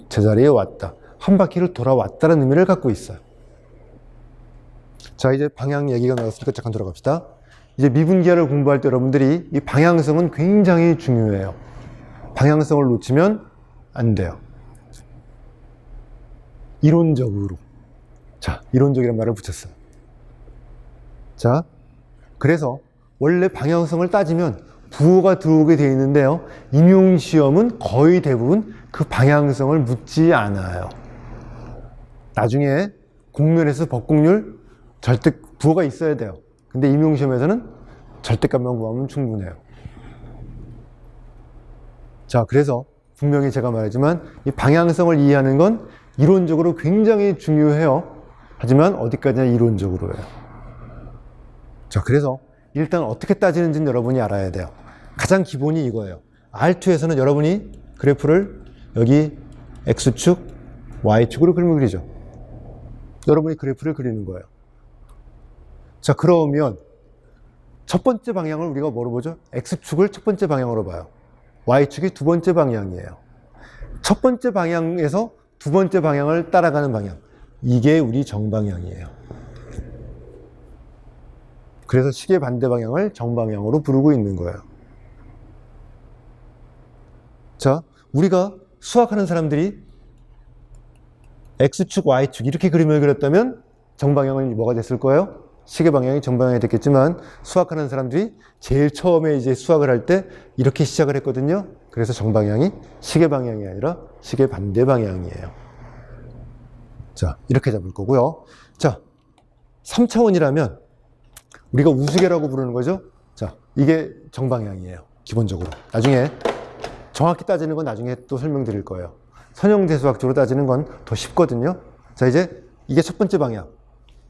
S1: 제자리에 왔다. 한 바퀴를 돌아왔다는 의미를 갖고 있어요. 자, 이제 방향 얘기가 나왔으니까 잠깐 돌아갑시다. 이제 미분기하를 공부할 때 여러분들이 이 방향성은 굉장히 중요해요. 방향성을 놓치면 안 돼요. 이론적으로. 자, 이론적이라는 말을 붙였어요. 자, 그래서 원래 방향성을 따지면 부호가 들어오게 되어 있는데요. 임용시험은 거의 대부분 그 방향성을 묻지 않아요. 나중에 공면에서 법공률 절대 부호가 있어야 돼요. 근데 임용시험에서는 절대값만 구하면 충분해요. 자, 그래서 분명히 제가 말하지만 이 방향성을 이해하는 건 이론적으로 굉장히 중요해요. 하지만 어디까지나 이론적으로예요. 자, 그래서 일단 어떻게 따지는지는 여러분이 알아야 돼요. 가장 기본이 이거예요. R2에서는 여러분이 그래프를 여기 X축, Y축으로 그림을 그리죠. 여러분이 그래프를 그리는 거예요. 자, 그러면 첫 번째 방향을 우리가 뭐로 보죠? X축을 첫 번째 방향으로 봐요. Y축이 두 번째 방향이에요. 첫 번째 방향에서 두 번째 방향을 따라가는 방향. 이게 우리 정방향이에요. 그래서 시계 반대 방향을 정방향으로 부르고 있는 거예요. 자, 우리가 수학하는 사람들이 X축, Y축 이렇게 그림을 그렸다면 정방향은 뭐가 됐을 거예요? 시계 방향이 정방향이 됐겠지만 수학하는 사람들이 제일 처음에 이제 수학을 할 때 이렇게 시작을 했거든요. 그래서 정방향이 시계 방향이 아니라 시계 반대 방향이에요. 자, 이렇게 잡을 거고요. 자, 3차원이라면 우리가 우수계라고 부르는 거죠. 자, 이게 정방향이에요. 기본적으로. 나중에 정확히 따지는 건 나중에 또 설명드릴 거예요. 선형대수학적으로 따지는 건 더 쉽거든요. 자, 이제 이게 첫 번째 방향,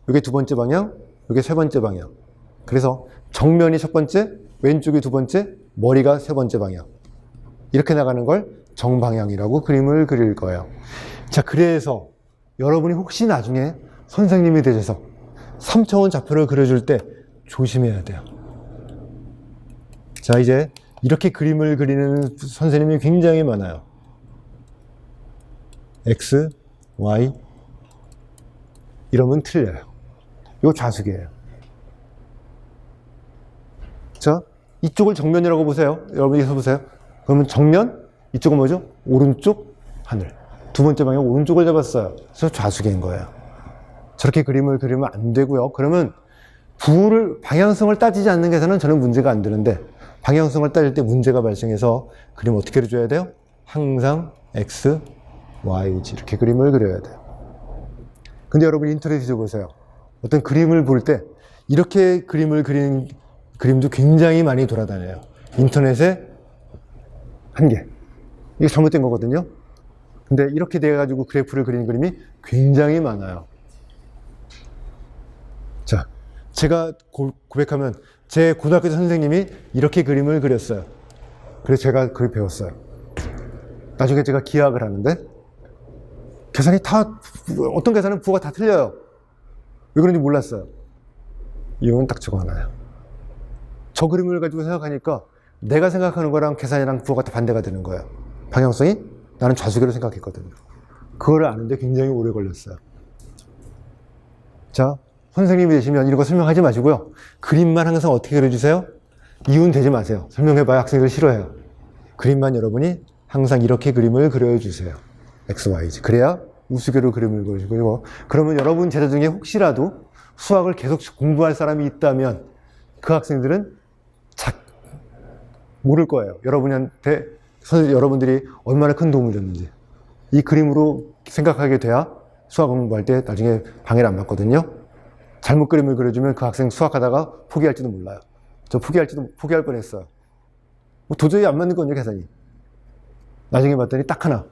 S1: 이게 두 번째 방향, 이게 세 번째 방향. 그래서 정면이 첫 번째, 왼쪽이 두 번째, 머리가 세 번째 방향. 이렇게 나가는 걸 정방향이라고 그림을 그릴 거예요. 자, 그래서 여러분이 혹시 나중에 선생님이 되셔서 3차원 좌표를 그려줄 때 조심해야 돼요. 자, 이제 이렇게 그림을 그리는 선생님이 굉장히 많아요. X, Y 이러면 틀려요. 이거 좌측이에요. 자, 이쪽을 정면이라고 보세요. 여러분 여기서 보세요. 그러면 정면, 이쪽은 뭐죠? 오른쪽 하늘. 두 번째 방향 오른쪽을 잡았어요. 그래서 좌측인 거예요. 저렇게 그림을 그리면 안 되고요. 그러면 방향성을 따지지 않는 게서는 저는 문제가 안 되는데, 방향성을 따질 때 문제가 발생해서 그림 어떻게 그려줘야 돼요? 항상 X, Y, Z 이렇게 그림을 그려야 돼요. 근데 여러분 인터넷에 보세요. 어떤 그림을 볼 때 이렇게 그림을 그리는 그림도 굉장히 많이 돌아다녀요. 인터넷에 한 개. 이게 잘못된 거거든요. 근데 이렇게 돼가지고 그래프를 그리는 그림이 굉장히 많아요. 자, 제가 고백하면 제 고등학교 선생님이 이렇게 그림을 그렸어요. 그래서 제가 그걸 배웠어요. 나중에 제가 기하학을 하는데 계산이 어떤 계산은 부호가 다 틀려요. 왜 그런지 몰랐어요. 이유는 딱 저거 하나예요. 저 그림을 가지고 생각하니까 내가 생각하는 거랑 계산이랑 부호가 다 반대가 되는 거예요. 방향성이 나는 좌수계로 생각했거든요. 그걸 아는데 굉장히 오래 걸렸어요. 자, 선생님이 되시면 이런 거 설명하지 마시고요. 그림만 항상 어떻게 그려주세요? 이유는 되지 마세요. 설명해봐야 학생들 싫어해요. 그림만 여러분이 항상 이렇게 그림을 그려주세요. X, Y, Z. 그래야 우수계로 그림을 그리고, 그러면 여러분 제자 중에 혹시라도 수학을 계속 공부할 사람이 있다면 그 학생들은 모를 거예요. 여러분들이 얼마나 큰 도움을 줬는지. 이 그림으로 생각하게 돼야 수학 공부할 때 나중에 방해를 안 받거든요. 잘못 그림을 그려주면 그 학생 수학하다가 포기할지도 몰라요. 저 포기할 뻔했어요. 도저히 안 맞는 거죠, 계산이. 나중에 봤더니 딱 하나.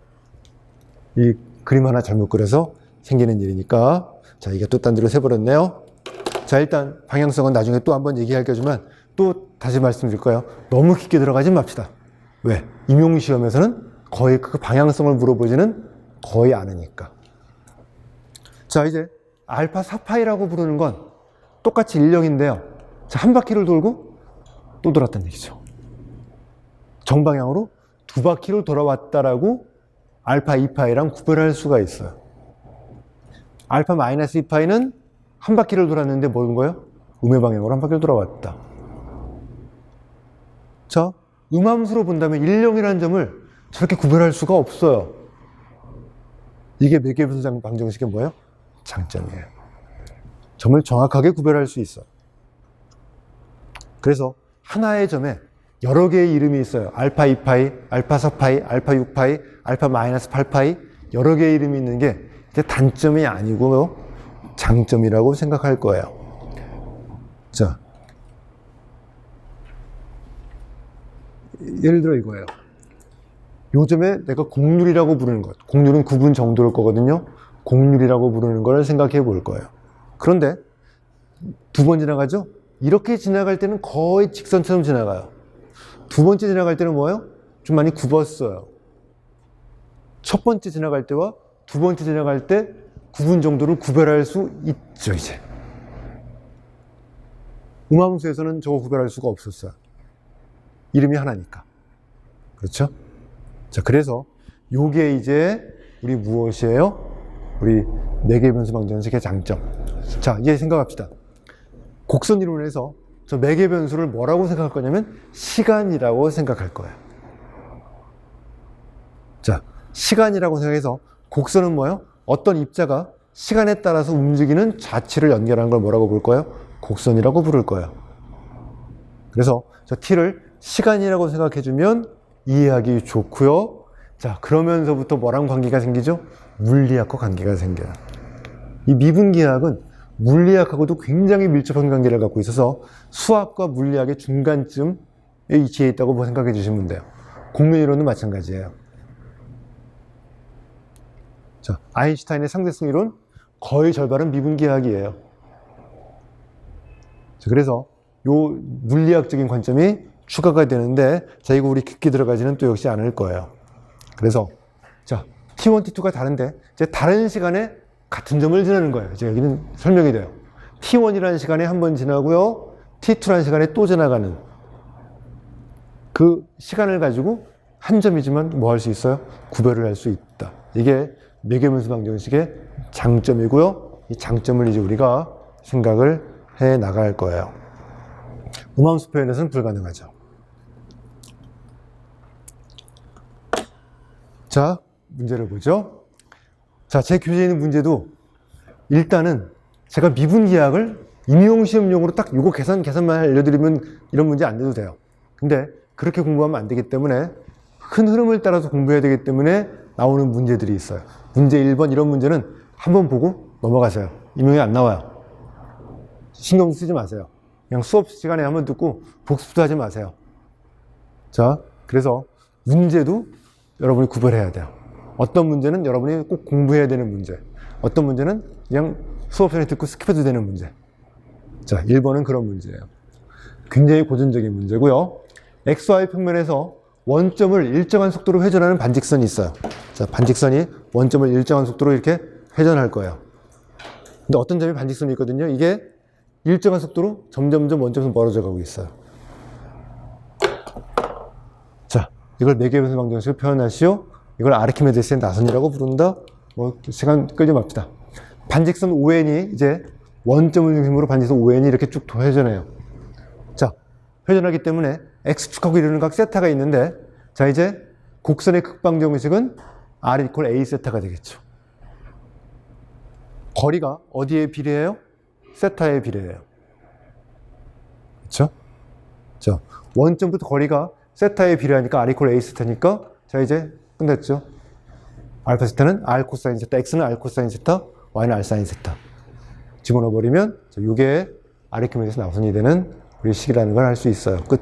S1: 이 그림 하나 잘못 그려서 생기는 일이니까. 자, 이게 또 딴 데로 새버렸네요. 자, 일단 방향성은 나중에 또 한번 얘기할 거지만 또 다시 말씀드릴 거예요. 너무 깊게 들어가지 맙시다. 왜? 임용시험에서는 거의 그 방향성을 물어보지는 거의 않으니까. 자, 이제 알파 4파이라고 부르는 건 똑같이 일령인데요. 자, 한 바퀴를 돌고 또 돌았다는 얘기죠. 정방향으로 두 바퀴를 돌아왔다라고 알파 2파이랑 구별할 수가 있어요. 알파 마이너스 2파이는 한 바퀴를 돌았는데 뭐인 거예요? 음의 방향으로 한 바퀴를 돌아왔다. 자, 음함수로 본다면 일령이라는 점을 저렇게 구별할 수가 없어요. 이게 매개분수 방정식의 뭐예요? 장점이에요. 점을 정확하게 구별할 수 있어. 그래서 하나의 점에 여러 개의 이름이 있어요. 알파 2파이, 알파 4파이, 알파 6파이, 알파 마이너스 8파이 여러 개의 이름이 있는 게 이제 단점이 아니고 장점이라고 생각할 거예요. 자, 예를 들어 이거예요. 요즘에 내가 곡률이라고 부르는 것, 곡률은 9분 정도일 거거든요. 곡률이라고 부르는 걸 생각해 볼 거예요. 그런데 두 번 지나가죠? 이렇게 지나갈 때는 거의 직선처럼 지나가요. 두 번째 지나갈 때는 뭐예요? 좀 많이 굽었어요. 첫 번째 지나갈 때와 두 번째 지나갈 때 9분 정도를 구별할 수 있죠, 이제. 음함수에서는 저거 구별할 수가 없었어요. 이름이 하나니까. 그렇죠? 자, 그래서 요게 이제 우리 무엇이에요? 우리 매개변수 방정식의 장점. 자, 이제 생각합시다. 곡선 이론에서 저 매개변수를 뭐라고 생각할 거냐면 시간이라고 생각할 거예요. 자, 시간이라고 생각해서 곡선은 뭐예요? 어떤 입자가 시간에 따라서 움직이는 좌치를 연결하는 걸 뭐라고 부를 거예요? 곡선이라고 부를 거예요. 그래서 저 t를 시간이라고 생각해주면 이해하기 좋고요. 자, 그러면서부터 뭐랑 관계가 생기죠? 물리학과 관계가 생겨요. 이 미분기하학은 물리학하고도 굉장히 밀접한 관계를 갖고 있어서 수학과 물리학의 중간쯤에 위치해 있다고 생각해 주시면 돼요. 공면이론도 마찬가지예요. 자, 아인슈타인의 상대성 이론 거의 절반은 미분기하학이에요. 자, 그래서 요 물리학적인 관점이 추가가 되는데, 자, 이거 우리 깊게 들어가지는 또 역시 않을 거예요. 그래서 자, T1, T2가 다른데 이제 다른 시간에 같은 점을 지나는 거예요. 이제 여기는 설명이 돼요. T1이라는 시간에 한 번 지나고요, T2라는 시간에 또 지나가는 그 시간을 가지고 한 점이지만 뭐 할 수 있어요? 구별을 할 수 있다. 이게 매개분수 방정식의 장점이고요. 이 장점을 이제 우리가 생각을 해 나갈 거예요. 우함수 표현에서는 불가능하죠. 자, 문제를 보죠. 자, 제 교재에 있는 문제도 일단은 제가 미분기하학을 임용시험용으로 딱 이거 계산만 알려드리면 이런 문제 안 돼도 돼요. 근데 그렇게 공부하면 안 되기 때문에 큰 흐름을 따라서 공부해야 되기 때문에 나오는 문제들이 있어요. 문제 1번 이런 문제는 한번 보고 넘어가세요. 임용이 안 나와요. 신경 쓰지 마세요. 그냥 수업 시간에 한번 듣고 복습도 하지 마세요. 자, 그래서 문제도 여러분이 구별해야 돼요. 어떤 문제는 여러분이 꼭 공부해야 되는 문제, 어떤 문제는 그냥 수업 시간에 듣고 스킵해도 되는 문제. 자, 1번은 그런 문제예요. 굉장히 고전적인 문제고요. XY 평면에서 원점을 일정한 속도로 회전하는 반직선이 있어요. 자, 반직선이 원점을 일정한 속도로 이렇게 회전할 거예요. 근데 어떤 점이 반직선이 있거든요. 이게 일정한 속도로 점점점 원점에서 멀어져 가고 있어요. 자, 이걸 매개분수 방정식으로 표현하시오. 이걸 아르키메데스의 나선이라고 부른다. 뭐 시간 끌지 맙시다. 반직선 ON이 이제 원점을 중심으로 반직선 ON이 이렇게 쭉 회전해요. 자, 회전하기 때문에 X축하고 이루는 각 세타가 있는데, 자, 이제 곡선의 극방정식은 R 이퀄 A 세타가 되겠죠. 거리가 어디에 비례해요? 세타에 비례해요. 그렇죠? 자, 원점부터 거리가 세타에 비례하니까 R 이퀄 A 세타니까, 자, 이제 끝났죠. 알파 세타는 R 코사인 세타, X는 R 코사인 세타, Y는 R 사인 세타. 집어넣어 버리면 이게 아르키메데스 나선이 되는 우리 식이라는 걸 알 수 있어요. 끝.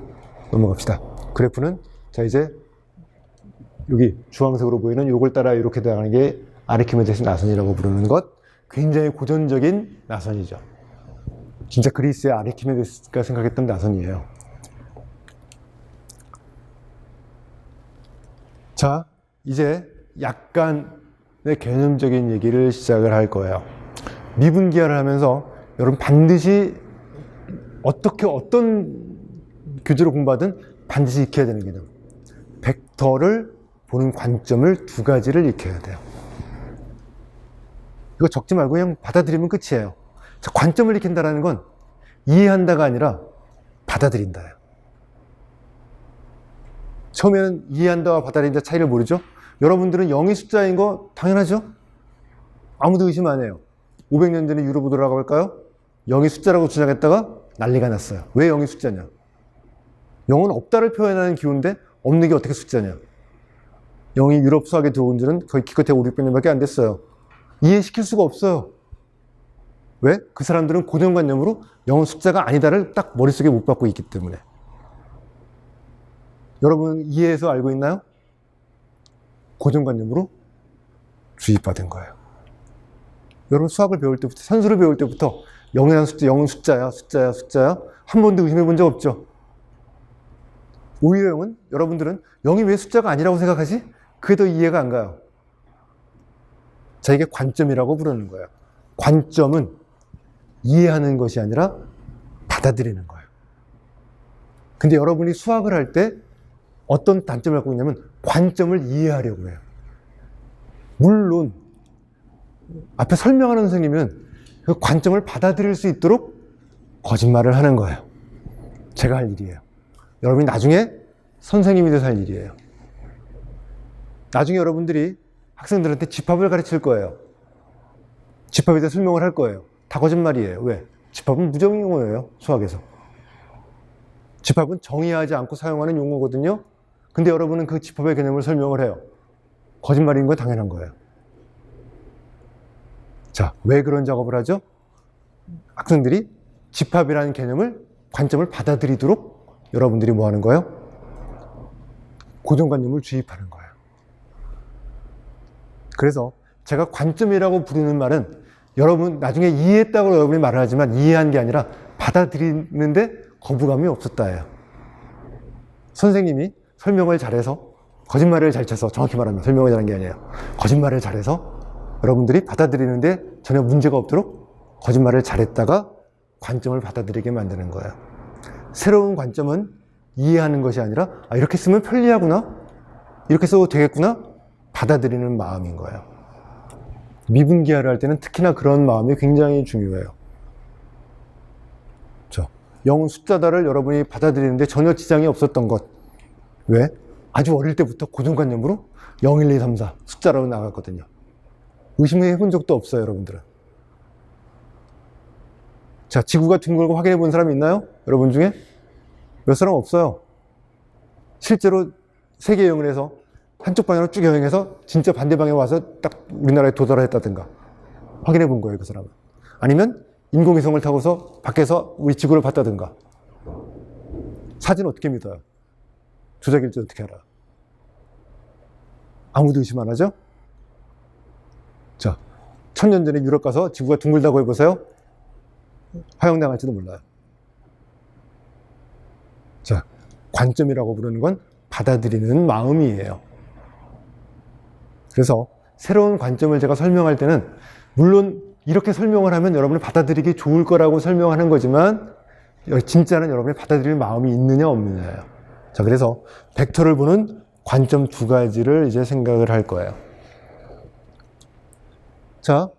S1: 넘어갑시다. 그래프는 자, 이제 여기 주황색으로 보이는 요걸 따라 이렇게 나가는 게 아르키메데스 나선이라고 부르는 것. 굉장히 고전적인 나선이죠. 진짜 그리스의 아르키메데스가 생각했던 나선이에요. 자, 이제 약간의 개념적인 얘기를 시작을 할 거예요. 미분기하를 하면서 여러분 반드시 어떤 교재로 공부하든 반드시 익혀야 되는 개념. 벡터를 보는 관점을 두 가지를 익혀야 돼요. 이거 적지 말고 그냥 받아들이면 끝이에요. 자, 관점을 익힌다는 건 이해한다가 아니라 받아들인다예요. 처음에는 이해한다와 받아들인다 차이를 모르죠? 여러분들은 0이 숫자인 거 당연하죠? 아무도 의심 안 해요. 500년 전에 유럽으로 돌아가 볼까요? 0이 숫자라고 주장했다가 난리가 났어요. 왜 0이 숫자냐? 0은 없다를 표현하는 기호인데 없는 게 어떻게 숫자냐? 0이 유럽 수학에 들어온 지는 거의 기껏해 5, 600년밖에 안 됐어요. 이해시킬 수가 없어요. 왜? 그 사람들은 고정관념으로 0은 숫자가 아니다를 딱 머릿속에 못 박고 있기 때문에. 여러분 이해해서 알고 있나요? 고정관념으로 주입받은 거예요. 여러분 수학을 배울 때부터, 산수를 배울 때부터 0이라는 숫자, 0은 숫자야 한 번도 의심해 본 적 없죠? 오히려 0은 여러분들은 0이 왜 숫자가 아니라고 생각하지? 그게 더 이해가 안 가요. 자, 이게 관점이라고 부르는 거예요. 관점은 이해하는 것이 아니라 받아들이는 거예요. 근데 여러분이 수학을 할 때 어떤 단점을 갖고 있냐면 관점을 이해하려고 해요. 물론 앞에 설명하는 선생님은 그 관점을 받아들일 수 있도록 거짓말을 하는 거예요. 제가 할 일이에요. 여러분이 나중에 선생님이 돼서 할 일이에요. 나중에 여러분들이 학생들한테 집합을 가르칠 거예요. 집합에 대해 설명을 할 거예요. 다 거짓말이에요. 왜? 집합은 무정 용어예요. 수학에서. 집합은 정의하지 않고 사용하는 용어거든요. 근데 여러분은 그 집합의 개념을 설명을 해요. 거짓말인 건 당연한 거예요. 자, 왜 그런 작업을 하죠? 학생들이 집합이라는 개념을, 관점을 받아들이도록 여러분들이 뭐 하는 거예요? 고정관념을 주입하는 거예요. 그래서 제가 관점이라고 부르는 말은 여러분 나중에 이해했다고 여러분이 말을 하지만 이해한 게 아니라 받아들이는데 거부감이 없었다예요. 선생님이 설명을 잘해서, 거짓말을 잘 쳐서, 정확히 말하면 설명을 잘한 게 아니에요. 거짓말을 잘해서 여러분들이 받아들이는데 전혀 문제가 없도록 거짓말을 잘했다가 관점을 받아들이게 만드는 거예요. 새로운 관점은 이해하는 것이 아니라 이렇게 쓰면 편리하구나, 이렇게 써도 되겠구나, 받아들이는 마음인 거예요. 미분기하를 할 때는 특히나 그런 마음이 굉장히 중요해요. 저 0은 숫자다를 여러분이 받아들이는데 전혀 지장이 없었던 것. 왜? 아주 어릴 때부터 고정관념으로 0, 1, 2, 3, 4 숫자로 나갔거든요. 의심해 본 적도 없어요, 여러분들은. 자, 지구가 둥글고 확인해 본 사람이 있나요? 여러분 중에? 몇 사람 없어요. 실제로 세계 여행을 해서 한쪽 방향으로 쭉 여행해서 진짜 반대 방향에 와서 딱 우리나라에 도달했다든가 확인해 본 거예요, 그 사람은. 아니면 인공위성을 타고서 밖에서 우리 지구를 봤다든가. 사진 어떻게 믿어요? 조작일지 어떻게 알아? 아무도 의심 안 하죠? 자, 1000년 전에 유럽 가서 지구가 둥글다고 해보세요. 화형당할지도 몰라요. 자, 관점이라고 부르는 건 받아들이는 마음이에요. 그래서 새로운 관점을 제가 설명할 때는 물론 이렇게 설명을 하면 여러분이 받아들이기 좋을 거라고 설명하는 거지만 진짜는 여러분이 받아들일 마음이 있느냐 없느냐예요. 자, 그래서 벡터를 보는 관점 두 가지를 이제 생각을 할 거예요. 자,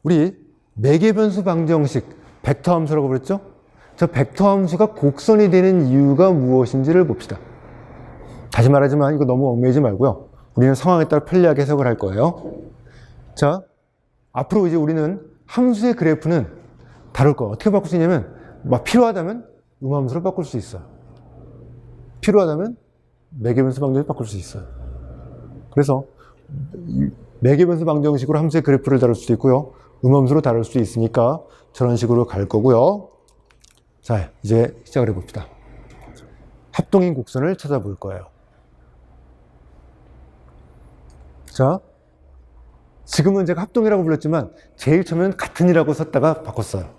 S1: 우리 매개변수 방정식, 벡터 함수라고 그랬죠? 저 벡터 함수가 곡선이 되는 이유가 무엇인지를 봅시다. 다시 말하지만 이거 너무 얽매이지 말고요. 우리는 상황에 따라 편리하게 해석을 할 거예요. 자, 앞으로 이제 우리는 함수의 그래프는 다룰 거예요. 어떻게 바꿀 수 있냐면, 필요하다면 음함수로 바꿀 수 있어요. 필요하다면 매개변수 방정식 바꿀 수 있어요. 그래서 매개변수 방정식으로 함수의 그래프를 다룰 수도 있고요. 음함수로 다룰 수도 있으니까 저런 식으로 갈 거고요. 자, 이제 시작을 해봅시다. 합동인 곡선을 찾아볼 거예요. 자, 지금은 제가 합동이라고 불렀지만 제일 처음에는 같은이라고 썼다가 바꿨어요.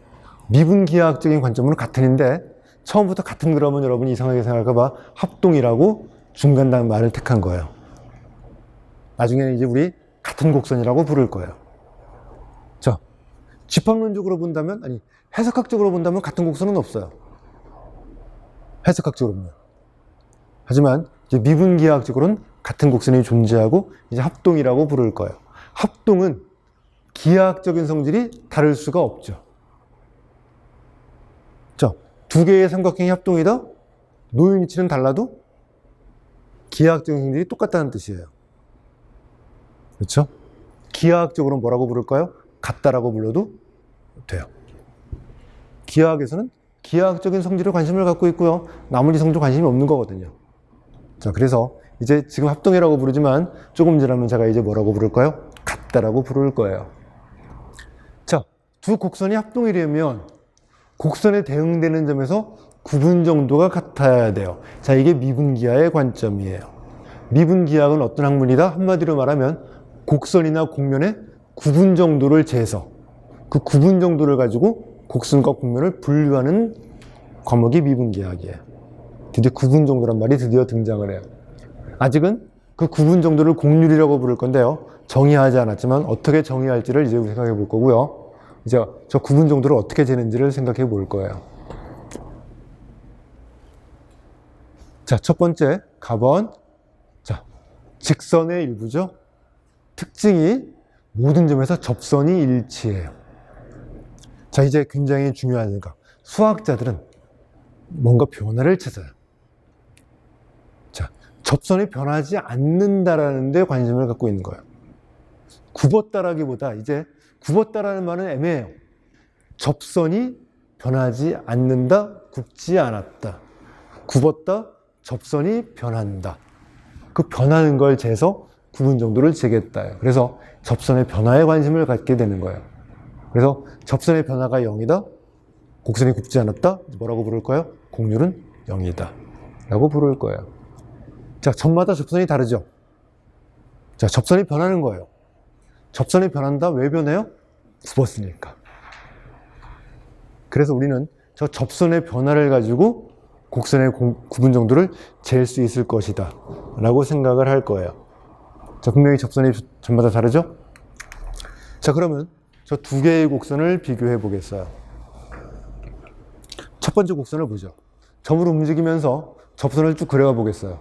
S1: 미분기하학적인 관점으로는 같은인데 처음부터 같은 그러면 여러분이 이상하게 생각할까봐 합동이라고 중간 말을 택한 거예요. 나중에는 이제 우리 같은 곡선이라고 부를 거예요. 자, 집합론적으로 본다면, 아니 해석학적으로 본다면 같은 곡선은 없어요. 해석학적으로 보면. 하지만 이제 미분기하학적으로는 같은 곡선이 존재하고 이제 합동이라고 부를 거예요. 합동은 기하학적인 성질이 다를 수가 없죠. 자, 두 개의 삼각형이 합동이다? 노인 위치는 달라도 기하학적인 성질이 똑같다는 뜻이에요. 그렇죠? 기하학적으로 뭐라고 부를까요? 같다라고 불러도 돼요. 기하학에서는 기하학적인 성질에 관심을 갖고 있고요. 나머지 성질 관심이 없는 거거든요. 자, 그래서 이제 지금 합동이라고 부르지만 조금 지나면 제가 이제 뭐라고 부를까요? 같다라고 부를 거예요. 자, 두 곡선이 합동이려면 곡선에 대응되는 점에서 구분 정도가 같아야 돼요. 자, 이게 미분기하의 관점이에요. 미분기하학은 어떤 학문이다? 한마디로 말하면 곡선이나 곡면의 구분 정도를 재서 그 구분 정도를 가지고 곡선과 곡면을 분류하는 과목이 미분기하학이에요. 드디어 구분 정도란 말이 드디어 등장을 해요. 아직은 그 구분 정도를 곡률이라고 부를 건데요. 정의하지 않았지만 어떻게 정의할지를 이제 생각해 볼 거고요. 이제 저 구분 정도를 어떻게 재는지를 생각해 볼 거예요. 자, 첫 번째 가번. 자, 직선의 일부죠. 특징이 모든 점에서 접선이 일치해요. 자, 이제 굉장히 중요하니까 수학자들은 뭔가 변화를 찾아요. 자, 접선이 변하지 않는다라는 데 관심을 갖고 있는 거예요. 굽었다라기보다 이제 굽었다라는 말은 애매해요. 접선이 변하지 않는다, 굽지 않았다. 굽었다, 접선이 변한다. 그 변하는 걸 재서 구분 정도를 재겠다. 그래서 접선의 변화에 관심을 갖게 되는 거예요. 그래서 접선의 변화가 0이다. 곡선이 굽지 않았다. 뭐라고 부를 거예요? 곡률은 0이다. 라고 부를 거예요. 자, 점마다 접선이 다르죠? 자, 접선이 변하는 거예요. 접선이 변한다. 왜 변해요? 굽었으니까. 그래서 우리는 저 접선의 변화를 가지고 곡선의 구분 정도를 잴 수 있을 것이다. 라고 생각을 할 거예요. 자, 분명히 접선이 점마다 다르죠? 자, 그러면 저 두 개의 곡선을 비교해 보겠어요. 첫 번째 곡선을 보죠. 점으로 움직이면서 접선을 쭉 그려가 보겠어요.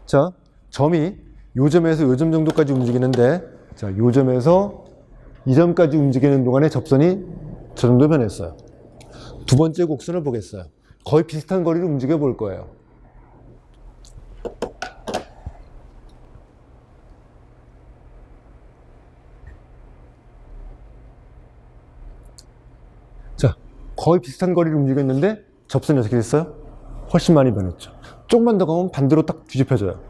S1: 자, 점이 요 점에서 요 점 정도까지 움직이는데, 자, 요 점에서 이 점까지 움직이는 동안에 접선이 저 정도 변했어요. 두 번째 곡선을 보겠어요. 거의 비슷한 거리를 움직여 볼 거예요. 자, 거의 비슷한 거리를 움직였는데 접선이 어떻게 됐어요? 훨씬 많이 변했죠. 조금만 더 가면 반대로 딱 뒤집혀져요.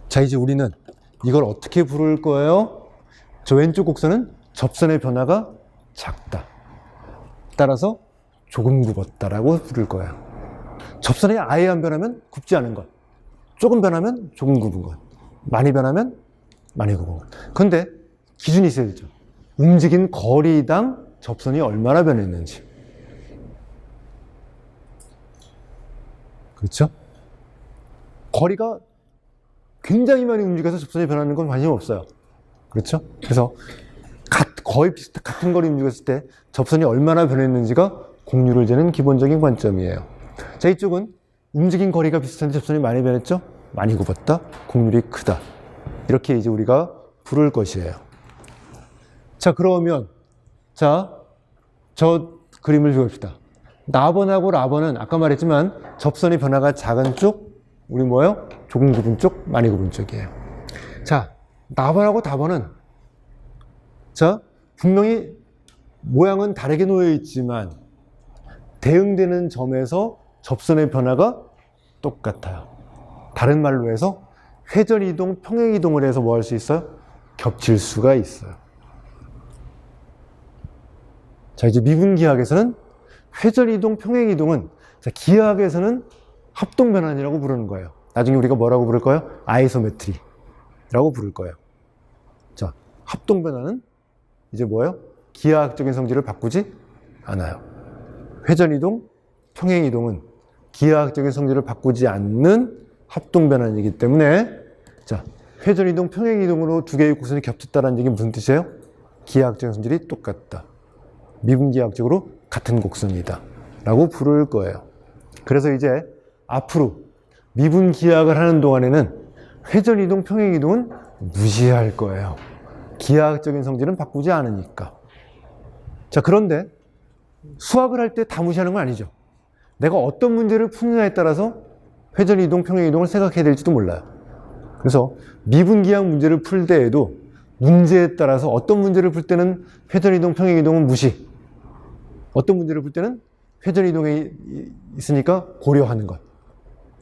S1: 자, 이제 우리는 이걸 어떻게 부를 거예요? 저 왼쪽 곡선은 접선의 변화가 작다. 따라서 조금 굽었다라고 부를 거예요. 접선이 아예 안 변하면 굽지 않은 것. 조금 변하면 조금 굽은 것. 많이 변하면 많이 굽은 것. 그런데 기준이 있어야 되죠. 움직인 거리당 접선이 얼마나 변했는지. 그렇죠? 거리가 굉장히 많이 움직여서 접선이 변하는 건 관심 없어요. 그렇죠? 그래서 거의 같은 거리 움직였을 때 접선이 얼마나 변했는지가 곡률을 재는 기본적인 관점이에요. 자, 이쪽은 움직인 거리가 비슷한데 접선이 많이 변했죠? 많이 굽었다. 곡률이 크다. 이렇게 이제 우리가 부를 것이에요. 자, 그러면 자, 저 그림을 그립시다. 나번하고 라번은 아까 말했지만 접선의 변화가 작은 쪽, 우리 뭐예요? 조금 굽은 쪽, 많이 굽은 쪽이에요. 자, 나번하고 다번은 자, 분명히 모양은 다르게 놓여 있지만 대응되는 점에서 접선의 변화가 똑같아요. 다른 말로 해서 회전이동, 평행이동을 해서 뭐 할 수 있어요? 겹칠 수가 있어요. 자, 이제 미분기하학에서는 회전이동, 평행이동은 자, 기하학에서는 합동변환이라고 부르는 거예요. 나중에 우리가 뭐라고 부를 거예요? 아이소메트리라고 부를 거예요. 자, 합동변환은 이제 뭐예요? 기하학적인 성질을 바꾸지 않아요. 회전이동, 평행이동은 기하학적인 성질을 바꾸지 않는 합동변환이기 때문에 자, 회전이동, 평행이동으로 두 개의 곡선이 겹쳤다는 얘기는 무슨 뜻이에요? 기하학적인 성질이 똑같다. 미분기하학적으로 같은 곡선이다 라고 부를 거예요. 그래서 이제 앞으로 미분기하학을 하는 동안에는 회전이동, 평행이동은 무시할 거예요. 기하학적인 성질은 바꾸지 않으니까. 자, 그런데 수학을 할 때 다 무시하는 건 아니죠. 내가 어떤 문제를 푸느냐에 따라서 회전이동, 평행이동을 생각해야 될지도 몰라요. 그래서 미분기하학 문제를 풀 때에도 문제에 따라서 어떤 문제를 풀 때는 회전이동, 평행이동은 무시. 어떤 문제를 풀 때는 회전이동이 있으니까 고려하는 것.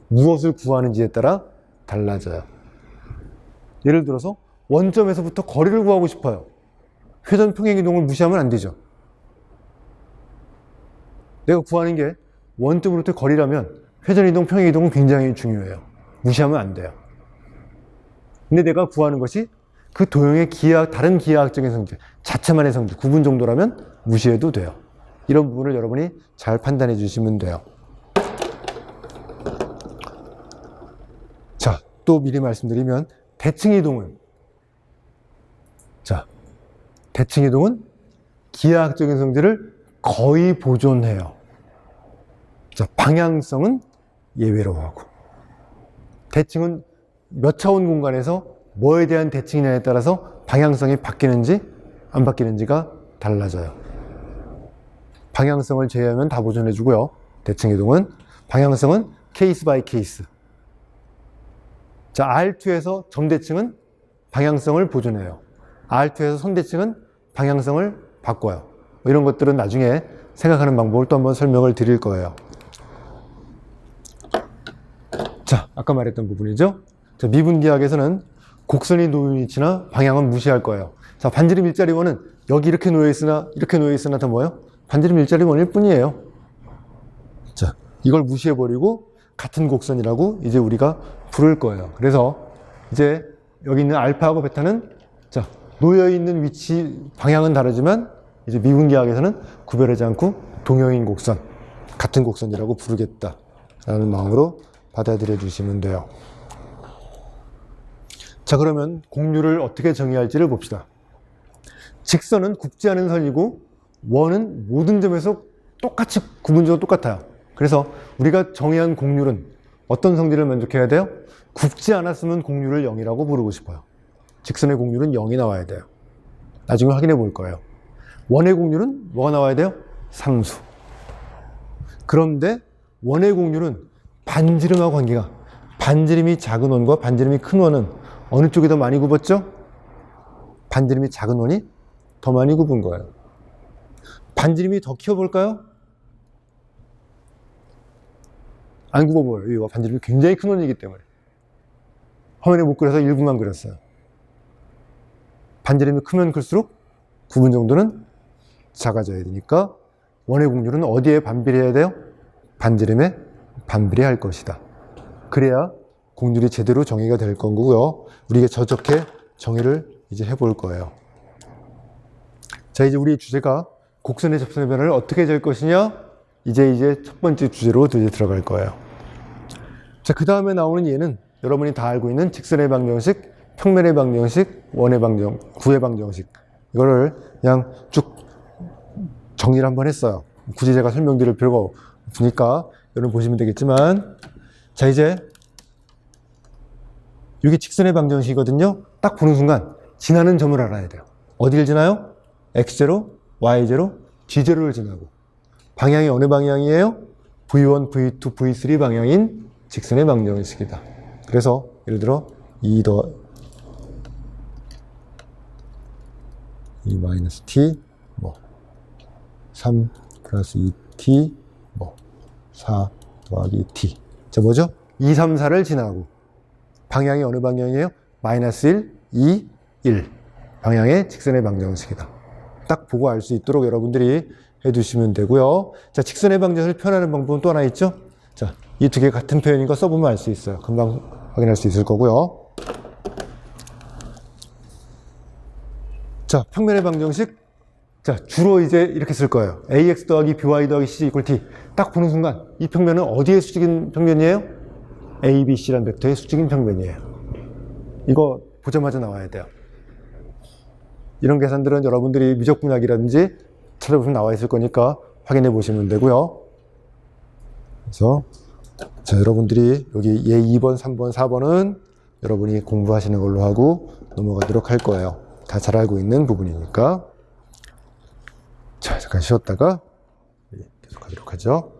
S1: 무엇을 구하는지에 따라 달라져요. 예를 들어서 원점에서부터 거리를 구하고 싶어요. 회전, 평행이동을 무시하면 안 되죠. 내가 구하는 게 원점으로부터 거리라면 회전이동, 평행이동은 굉장히 중요해요. 무시하면 안 돼요. 근데 내가 구하는 것이 그 도형의 다른 기하학적인 성질, 자체만의 성질, 구분 정도라면 무시해도 돼요. 이런 부분을 여러분이 잘 판단해 주시면 돼요. 자, 또 미리 말씀드리면 대칭이동은 대칭이동은 기하학적인 성질을 거의 보존해요. 자, 방향성은 예외로 하고. 대칭은 몇 차원 공간에서 뭐에 대한 대칭이냐에 따라서 방향성이 바뀌는지 안 바뀌는지가 달라져요. 방향성을 제외하면 다 보존해 주고요. 대칭이동은 방향성은 케이스 바이 케이스. 자, R2에서 점대칭은 방향성을 보존해요. R2에서 선대칭은 방향성을 바꿔요. 이런 것들은 나중에 생각하는 방법을 또 한번 설명을 드릴 거예요. 자, 아까 말했던 부분이죠. 자, 미분기하학에서는 곡선이 놓인 위치나 방향은 무시할 거예요. 자, 반지름 일자리 원은 여기 이렇게 놓여있으나 이렇게 놓여있으나 다 뭐예요? 반지름 일자리 원일 뿐이에요. 자, 이걸 무시해버리고 같은 곡선이라고 이제 우리가 부를 거예요. 그래서 이제 여기 있는 알파하고 베타는 자, 놓여있는 위치, 방향은 다르지만 이제 미분계학에서는 구별하지 않고 동형인 곡선, 같은 곡선이라고 부르겠다라는 마음으로 받아들여 주시면 돼요. 자, 그러면 곡률을 어떻게 정의할지를 봅시다. 직선은 굽지 않은 선이고 원은 모든 점에서 똑같이 구분적으로 똑같아요. 그래서 우리가 정의한 곡률은 어떤 성질을 만족해야 돼요? 굽지 않았으면 곡률을 0이라고 부르고 싶어요. 직선의 곡률은 0이 나와야 돼요. 나중에 확인해 볼 거예요. 원의 곡률은 뭐가 나와야 돼요? 상수. 그런데 원의 곡률은 반지름하고 관계가, 반지름이 작은 원과 반지름이 큰 원은 어느 쪽이 더 많이 굽었죠? 반지름이 작은 원이 더 많이 굽은 거예요. 반지름이 더 키워볼까요? 안 굽어 보여요. 이거 반지름이 굉장히 큰 원이기 때문에. 화면에 못 그려서 일부만 그렸어요. 반지름이 크면 클수록 구분 정도는 작아져야 되니까 원의 곡률은 어디에 반비례해야 돼요? 반지름에 반비례할 것이다. 그래야 곡률이 제대로 정의가 될 거고요. 우리가 저렇게 정의를 이제 해볼 거예요. 자, 이제 우리 주제가 곡선의 접선의 변화를 어떻게 잴 것이냐? 이제 첫 번째 주제로 이제 들어갈 거예요. 자, 그 다음에 나오는 얘는 여러분이 다 알고 있는 직선의 방정식, 평면의 방정식, 원의 방정, 구의 방정식. 이거를 그냥 쭉 정리를 한번 했어요. 굳이 제가 설명드릴 필요가 없으니까 여러분 보시면 되겠지만, 자, 이제 이게 직선의 방정식이거든요. 딱 보는 순간 지나는 점을 알아야 돼요. 어디를 지나요? X0, Y0, G0를 지나고 방향이 어느 방향이에요? V1, V2, V3 방향인 직선의 방정식이다. 그래서 예를 들어 2 마이너스 t 3 플러스 2t 4 더하기 t. 자, 뭐죠? 2, 3, 4를 지나고 방향이 어느 방향이에요? 마이너스 1, 2, 1 방향의 직선의 방정식이다. 딱 보고 알 수 있도록 여러분들이 해두시면 되고요. 자, 직선의 방정식을 표현하는 방법은 또 하나 있죠? 자, 이 두 개 같은 표현인 거 써보면 알 수 있어요. 금방 확인할 수 있을 거고요. 자, 평면의 방정식. 자, 주로 이제 이렇게 쓸 거예요. ax 더하기 by 더하기 c 이퀄 t. 딱 보는 순간 이 평면은 어디에 수직인 평면이에요? a, b, c라는 벡터의 수직인 평면이에요. 이거 보자마자 나와야 돼요. 이런 계산들은 여러분들이 미적분학이라든지 찾아보시면 나와 있을 거니까 확인해 보시면 되고요. 그래서 자, 여러분들이 여기 예 2번, 3번, 4번은 여러분이 공부하시는 걸로 하고 넘어가도록 할 거예요. 다 잘 알고 있는 부분이니까. 자, 잠깐 쉬었다가 계속하도록 하죠.